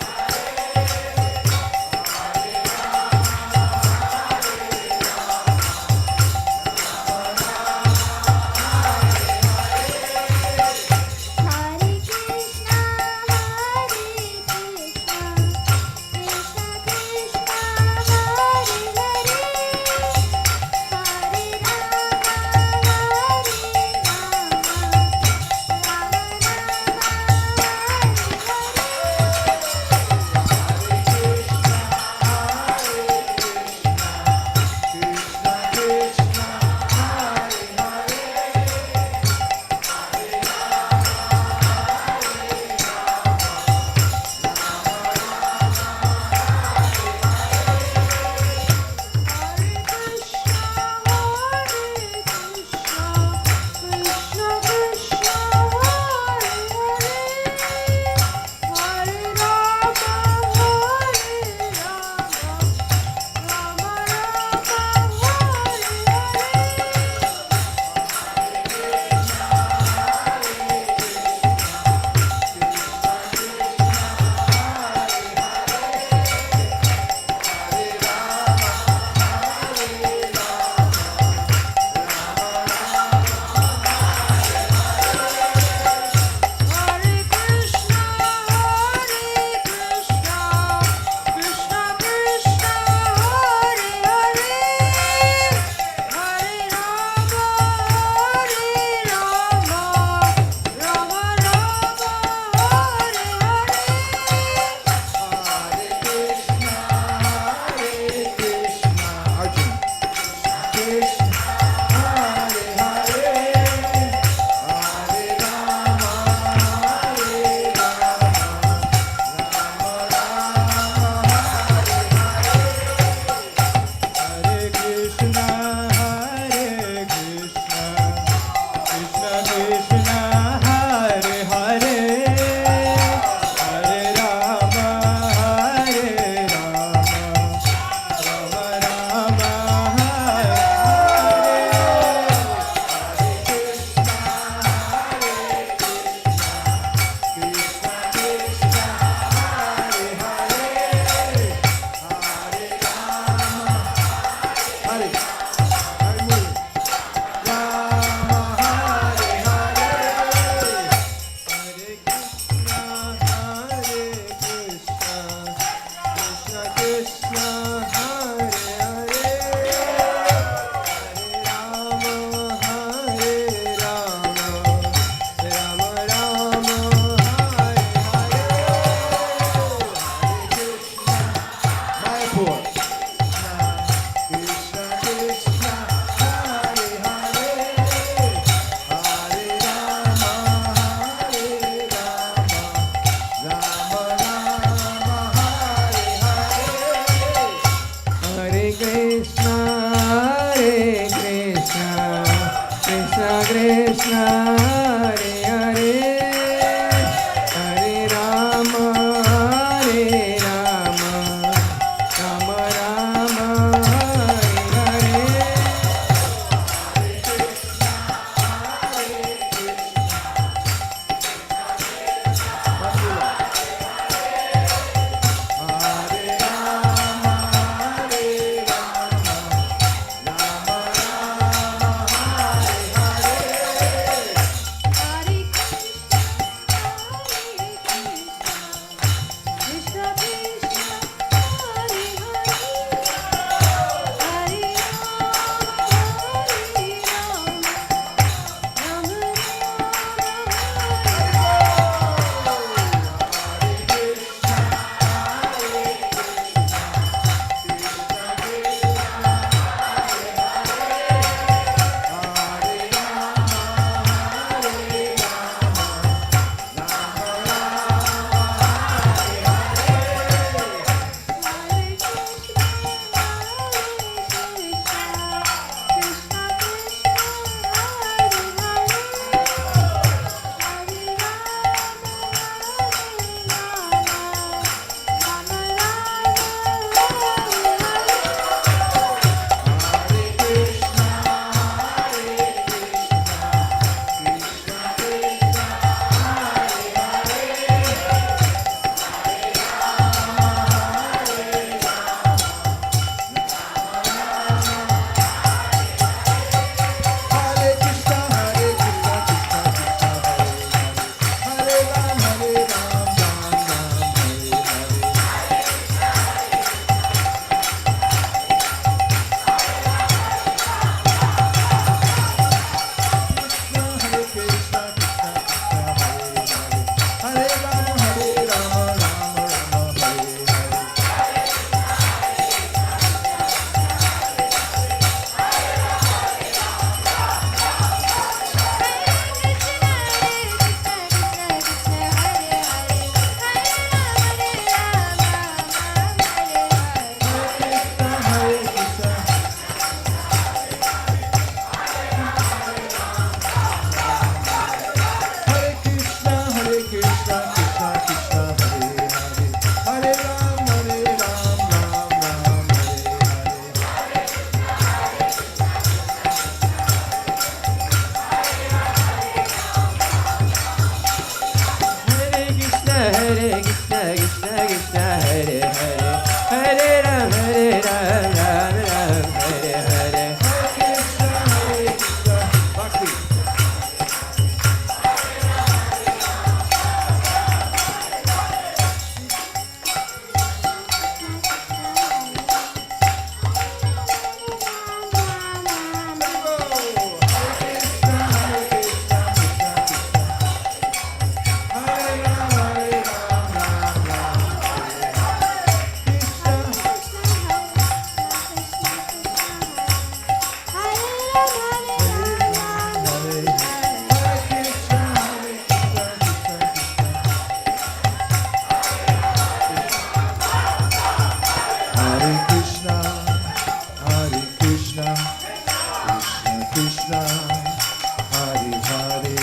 Speaker 1: Hare Hare,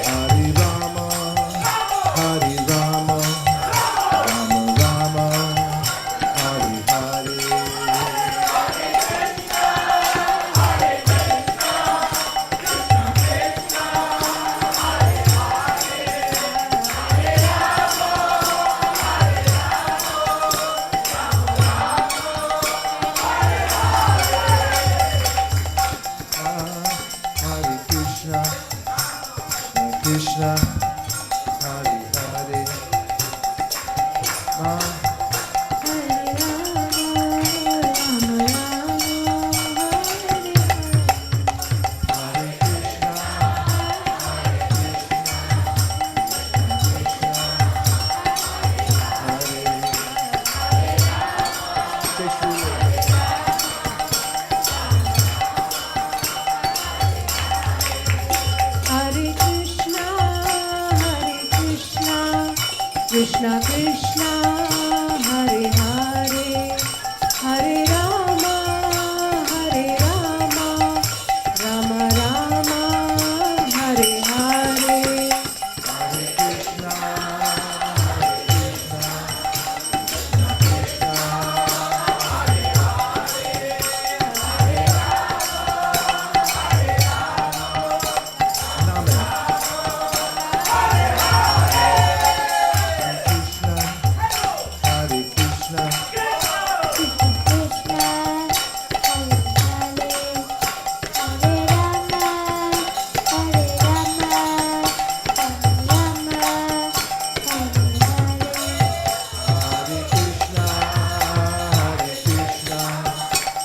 Speaker 1: Hare Rama, Hare Rama, Rama Rama, Hare Hare. Hare Krishna, Krishna, Hare Hare, Hare Krishna,
Speaker 9: Hare Krishna, Krishna Krishna, Hare Hare, Hare Rama, Rama Rama, Hare Hare.
Speaker 1: Hare Krishna, Hare Krishna, Hare Krishna,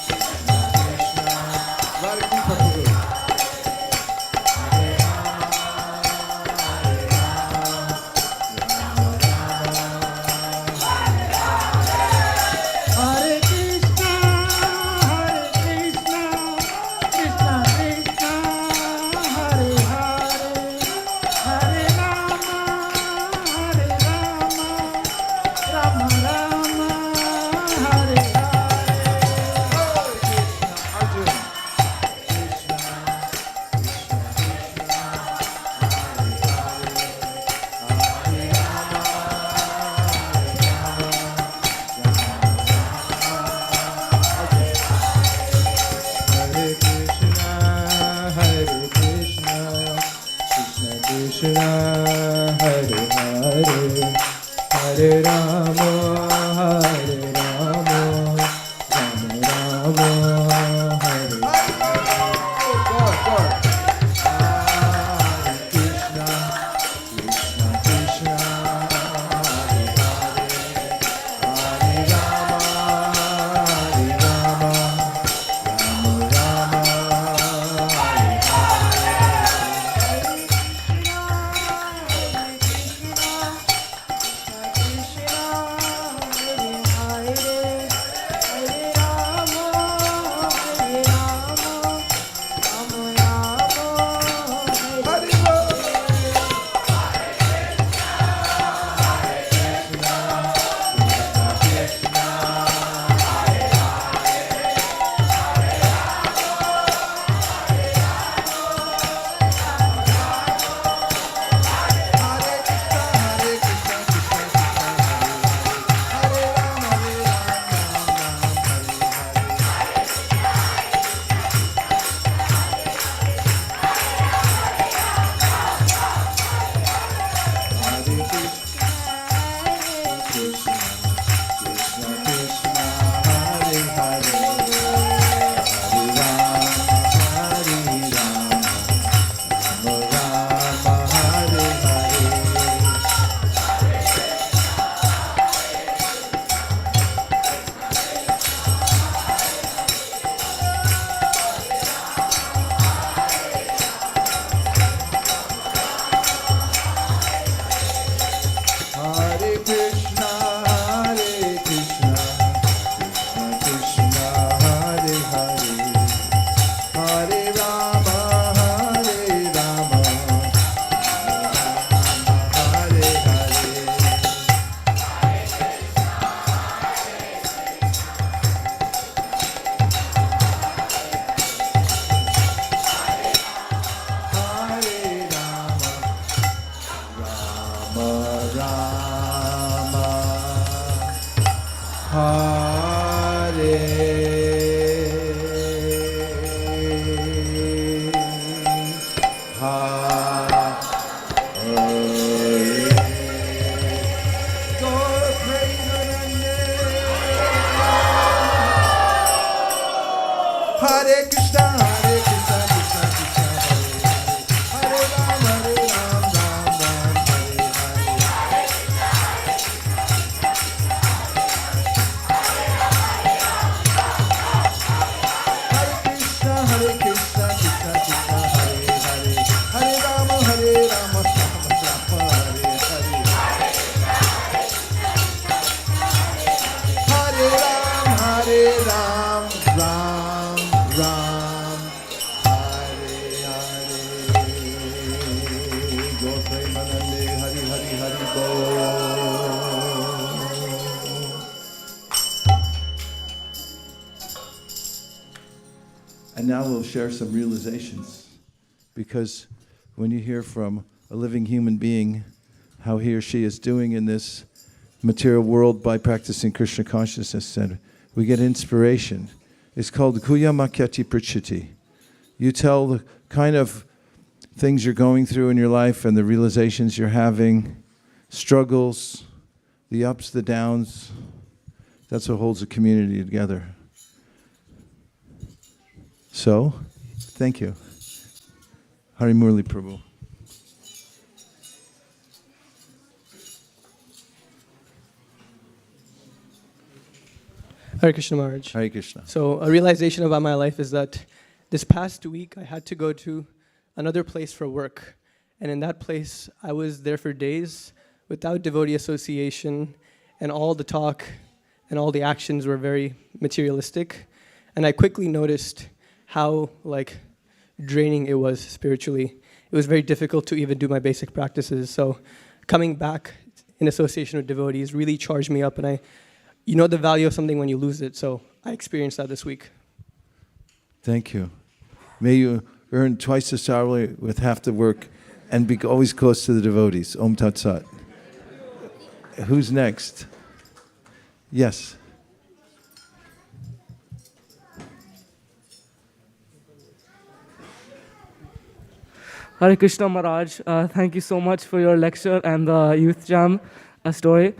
Speaker 1: Krishna Krishna, Radha Prabhu.
Speaker 9: Hare Krishna, Krishna Krishna, Hare Hare, Hare Rama, Rama Rama, Hare
Speaker 1: Arjun. Hare Krishna, Hare Krishna, Krishna Krishna, Hare Hare, Hare Rama, Rama Rama, Hare Hare. Hare Krishna, Krishna Krishna, Hare Hare, Hare Rama, Rama Rama, Hare Hare. now we'll share some realizations. Because when you hear from a living human being how he or she is doing in this material world by practicing Krishna consciousness, and we get inspiration. It's called Kuyamakyati Prachiti. You tell the kind of things you're going through in your life and the realizations you're having, struggles, the ups, the downs. That's what holds a community together. So, thank you. Hari Murli Prabhu.
Speaker 10: Hare Krishna Maharaj.
Speaker 1: Hare Krishna.
Speaker 10: So a realization about my life is that this past week I had to go to another place for work. And in that place, I was there for days without devotee association, and all the talk and all the actions were very materialistic. And I quickly noticed how draining it was spiritually. It was very difficult to even do my basic practices. So coming back in association with devotees really charged me up, and you know the value of something when you lose it. So I experienced that this week.
Speaker 1: Thank you. May you earn twice the salary with half the work and be always close to the devotees. Om Tat Sat. Who's next? Yes.
Speaker 11: Hare Krishna Maharaj, thank you so much for your lecture and the youth jam story.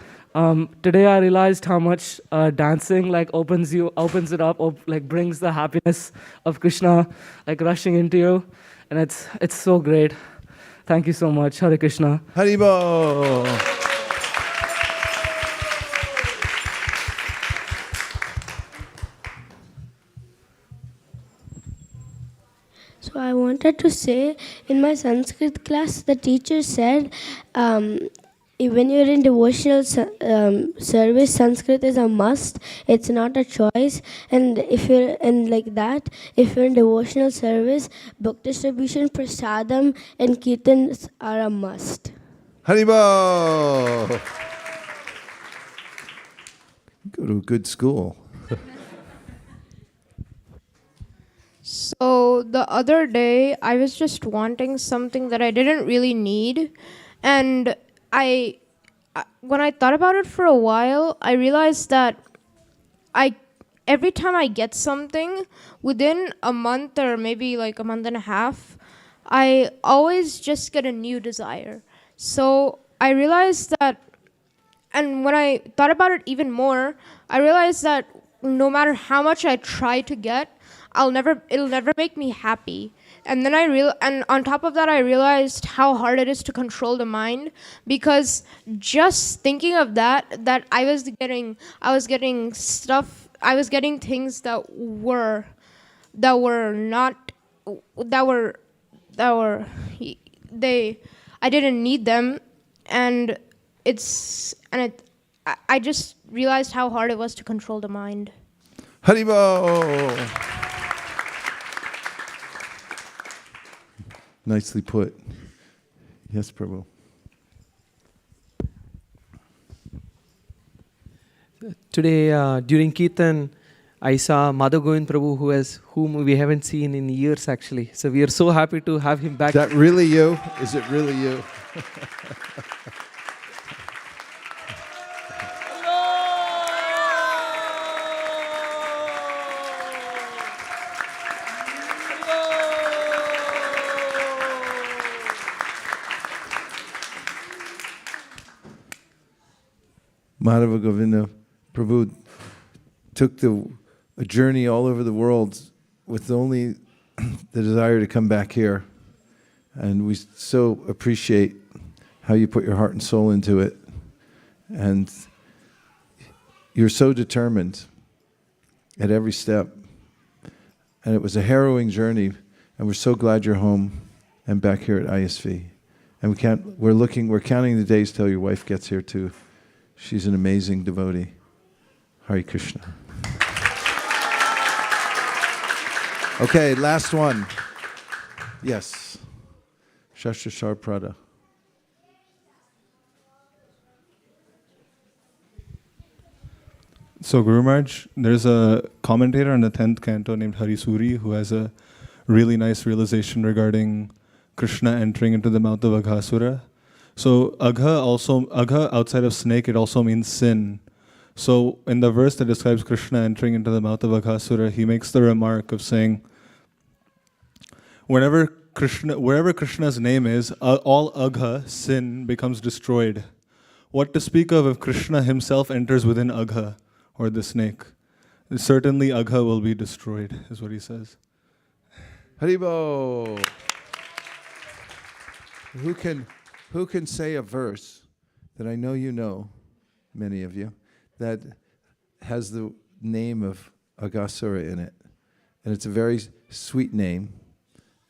Speaker 11: Today I realized how much dancing opens it up, brings the happiness of Krishna rushing into you, and it's so great. Thank you so much. Hare Krishna.
Speaker 1: Haribo.
Speaker 3: So I wanted to say, in my Sanskrit class, the teacher said, when you're in devotional service, Sanskrit is a must. It's not a choice. And if you're in devotional service, book distribution, prasadam, and kirtans are a must.
Speaker 1: Haribo. Go to a good school.
Speaker 2: So the other day, I was just wanting something that I didn't really need, and when I thought about it for a while, I realized that every time I get something, within a month or maybe a month and a half, I always just get a new desire. So I realized that, and when I thought about it even more, I realized that no matter how much I try to get, it'll never make me happy. And then and on top of that, I realized how hard it is to control the mind, because just thinking of that I was getting things that I didn't need them, and I just realized how hard it was to control the mind.
Speaker 1: Haribo. Nicely put. Yes, Prabhu.
Speaker 12: Today, during Kirtan, I saw Madhav Govind Prabhu, whom we haven't seen in years actually. So we are so happy to have him back.
Speaker 1: Is that really you? Is it really you? Madhava Govinda Prabhu took a journey all over the world with only the desire to come back here. And we so appreciate how you put your heart and soul into it. And you're so determined at every step. And it was a harrowing journey, and we're so glad you're home and back here at ISV. And we're counting the days till your wife gets here too. She's an amazing devotee. Hare Krishna. Okay, last one. Yes. Shastra Prada.
Speaker 13: So Guru Maharaj, there's a commentator on the 10th canto named Harisuri who has a really nice realization regarding Krishna entering into the mouth of Aghasura. So Agha outside of snake, it also means sin. So in the verse that describes Krishna entering into the mouth of Aghasura, he makes the remark of saying, wherever Krishna's name is, all Agha, sin, becomes destroyed. What to speak of if Krishna himself enters within Agha, or the snake? Certainly Agha will be destroyed, is what he says.
Speaker 1: Haribo! Who can say a verse that I know you know, many of you, that has the name of Aghasura in it? And it's a very sweet name.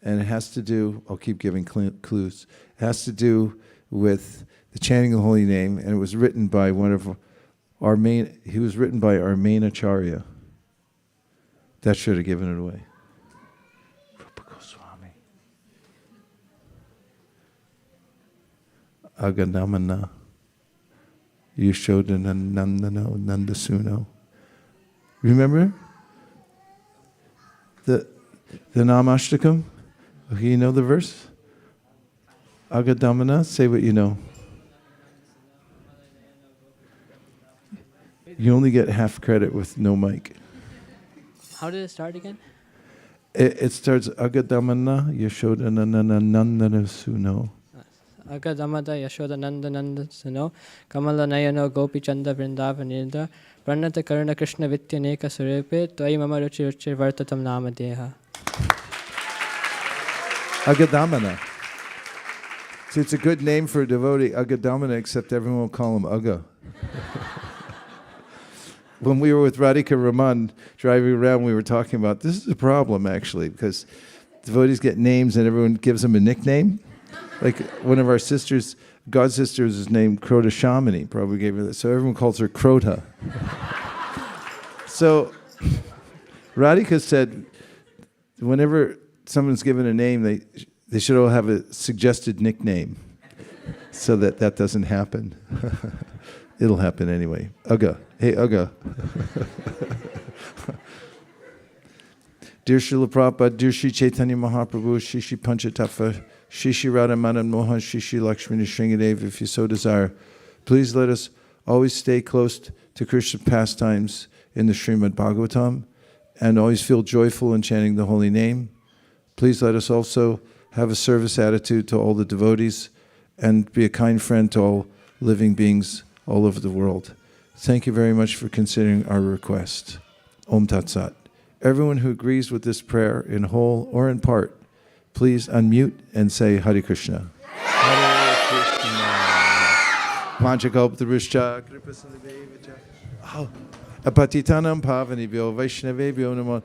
Speaker 1: And it has to do, I'll keep giving clues, it has to do with the chanting of the holy name, and it was written by he was written by our main acharya. That should have given it away. Rupa Goswami. Agadamana. Yashodhana Nandano Nandasuno. Remember? The Namashtakam? Okay, you know the verse? Agadamana, say what you know. You only get half credit with no mic.
Speaker 5: How did it start again?
Speaker 1: It starts Agadamana Yashodhana Nandana Suno.
Speaker 5: Agadamada Yashoda Nanda Nanda Suno Kamala Nayano Gopi Chanda Vrindavanilda Pranata Karuna Krishna Vityaneka Surepe Twai Mama Ruchi Ruchi Vartatam Namadeha.
Speaker 1: Agadamana. See, it's a good name for a devotee, Agadamana, except everyone will call him Aga. When we were with Radhika Raman driving around, we were talking about, this is a problem actually, because devotees get names and everyone gives them a nickname. Like one of our sisters, God's sisters, is named Krota Shamini, probably gave her that. So everyone calls her Krota. So Radhika said, whenever someone's given a name, they should all have a suggested nickname so that doesn't happen. It'll happen anyway. Aga. Hey, Aga. Dear Srila Prabhupada, dear Sri Chaitanya Mahaprabhu, Shri Shri Panchatattva, Shri Shri Radha Madan Mohan, Shri Shri Lakshmi Nrsingadev, if you so desire, please let us always stay close to Krishna's pastimes in the Srimad Bhagavatam and always feel joyful in chanting the holy name. Please let us also have a service attitude to all the devotees and be a kind friend to all living beings all over the world. Thank you very much for considering our request. Om Tat Sat. Everyone who agrees with this prayer in whole or in part, please unmute and say Hare Krishna. Hare Krishna. Vanchakalpataruscha kripasinadeva. Apatitanam pavanibhyo vaishnavebhyo namo.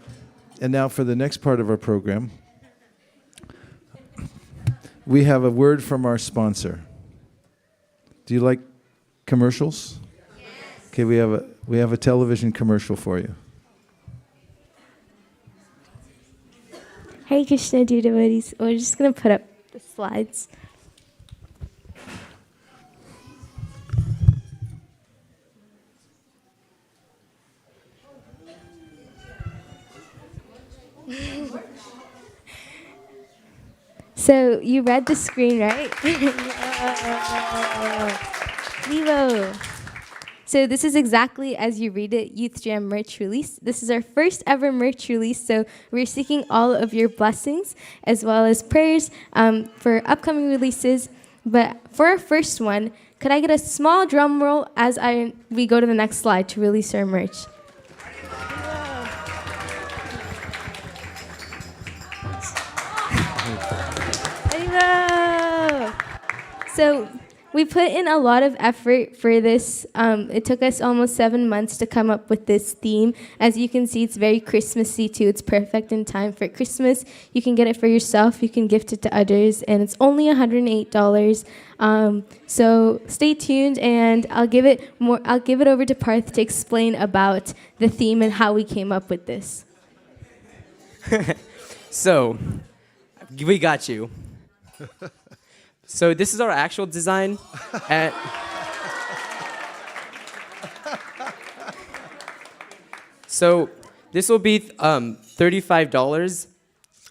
Speaker 1: And now for the next part of our program, we have a word from our sponsor. Do you like commercials? Yes. Okay, we have a television commercial for you.
Speaker 7: Hare Krishna, dear devotees. We're just going to put up the slides. So you read the screen, right? Vivo. So this is exactly as you read it, Youth Jam merch release. This is our first ever merch release, so we're seeking all of your blessings as well as prayers for upcoming releases. But for our first one, could I get a small drum roll as we go to the next slide to release our merch? So we put in a lot of effort for this. It took us almost 7 months to come up with this theme. As you can see, it's very Christmassy too. It's perfect in time for Christmas. You can get it for yourself. You can gift it to others, and it's only $108. So stay tuned, and I'll give it over to Parth to explain about the theme and how we came up with this.
Speaker 14: So, we got you. So this is our actual design. So this will be $35.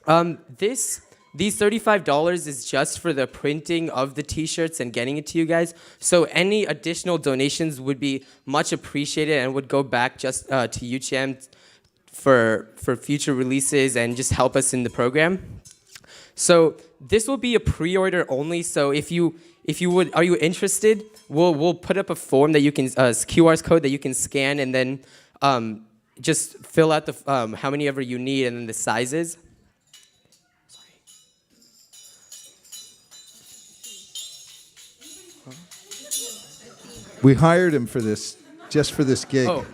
Speaker 14: These $35 is just for the printing of the T-shirts and getting it to you guys. So any additional donations would be much appreciated and would go back just to UCHM for future releases and just help us in the program. So this will be a pre-order only. So if you are you interested? We'll put up a form that you can QR code that you can scan and then just fill out the how many ever you need and then the sizes.
Speaker 1: We hired him for this, just for this gig.
Speaker 14: Oh.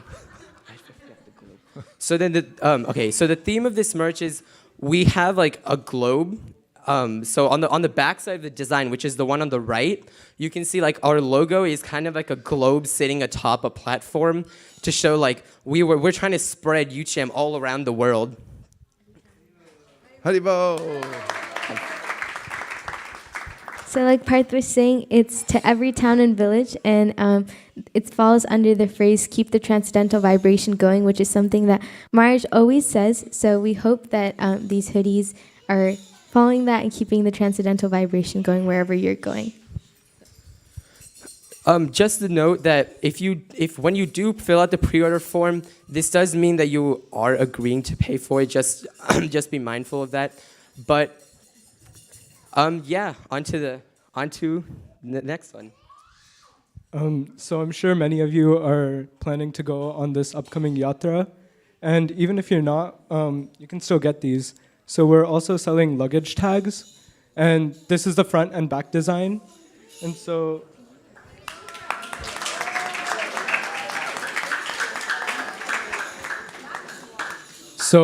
Speaker 14: So then so the theme of this merch is we have like a globe. So on the back side of the design, which is the one on the right, you can see like our logo is kind of like a globe sitting atop a platform to show like we're trying to spread UCHM all around the world.
Speaker 1: Haribo!
Speaker 7: So like Parth was saying, it's to every town and village, and it falls under the phrase, keep the transcendental vibration going, which is something that Maharaj always says. So we hope that these hoodies are following that and keeping the transcendental vibration going wherever you're going.
Speaker 14: Just to note that if when you do fill out the pre-order form, this does mean that you are agreeing to pay for it. Just be mindful of that. But yeah, on to the next one.
Speaker 15: So I'm sure many of you are planning to go on this upcoming yatra, and even if you're not, you can still get these. So we're also selling luggage tags, and this is the front and back design. And so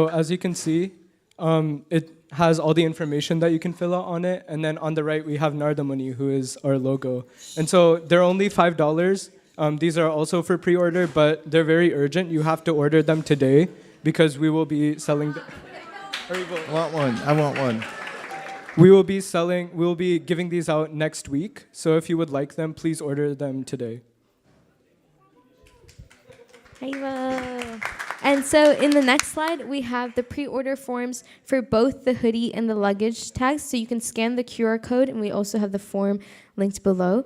Speaker 15: as you can see, it has all the information that you can fill out on it, and then on the right we have Narada Muni, who is our logo. And so they're only $5. These are also for pre-order, but they're very urgent. You have to order them today because we will be selling them.
Speaker 1: I want one. I want one.
Speaker 15: We will be giving these out next week. So if you would like them, please order them today.
Speaker 7: Haribo. And so in the next slide, we have the pre-order forms for both the hoodie and the luggage tags. So you can scan the QR code, and we also have the form linked below.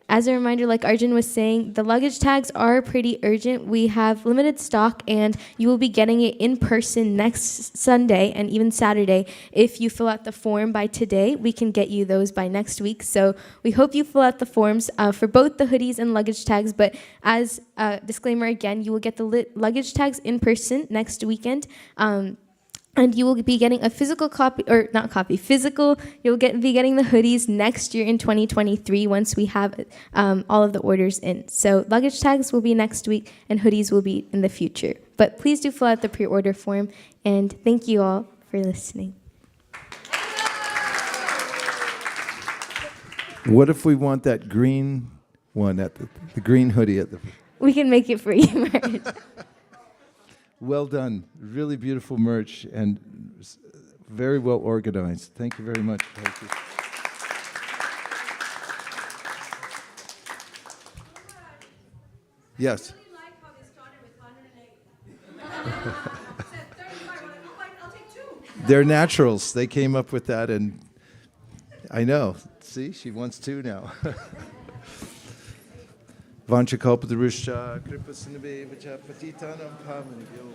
Speaker 7: As a reminder, like Arjun was saying, the luggage tags are pretty urgent. We have limited stock, and you will be getting it in person next Sunday and even Saturday. If you fill out the form by today, we can get you those by next week. So we hope you fill out the forms for both the hoodies and luggage tags. But as a disclaimer again, you will get the luggage tags in person next weekend. And you will be getting a physical copy, or not copy, physical. You'll be getting the hoodies next year in 2023 once we have all of the orders in. So luggage tags will be next week, and hoodies will be in the future. But please do fill out the pre-order form, and thank you all for listening.
Speaker 1: What if we want that green one at the green hoodie at the?
Speaker 7: We can make it for you, Marge.
Speaker 1: Well done. Really beautiful merch and very well organized. Thank you very much. Thank you. Yes. They're naturals. They came up with that, and I know. See, she wants two now. Vanchakalpatarusha, Kripa Sinabe, Vacha Patitanam Pavanabhyo.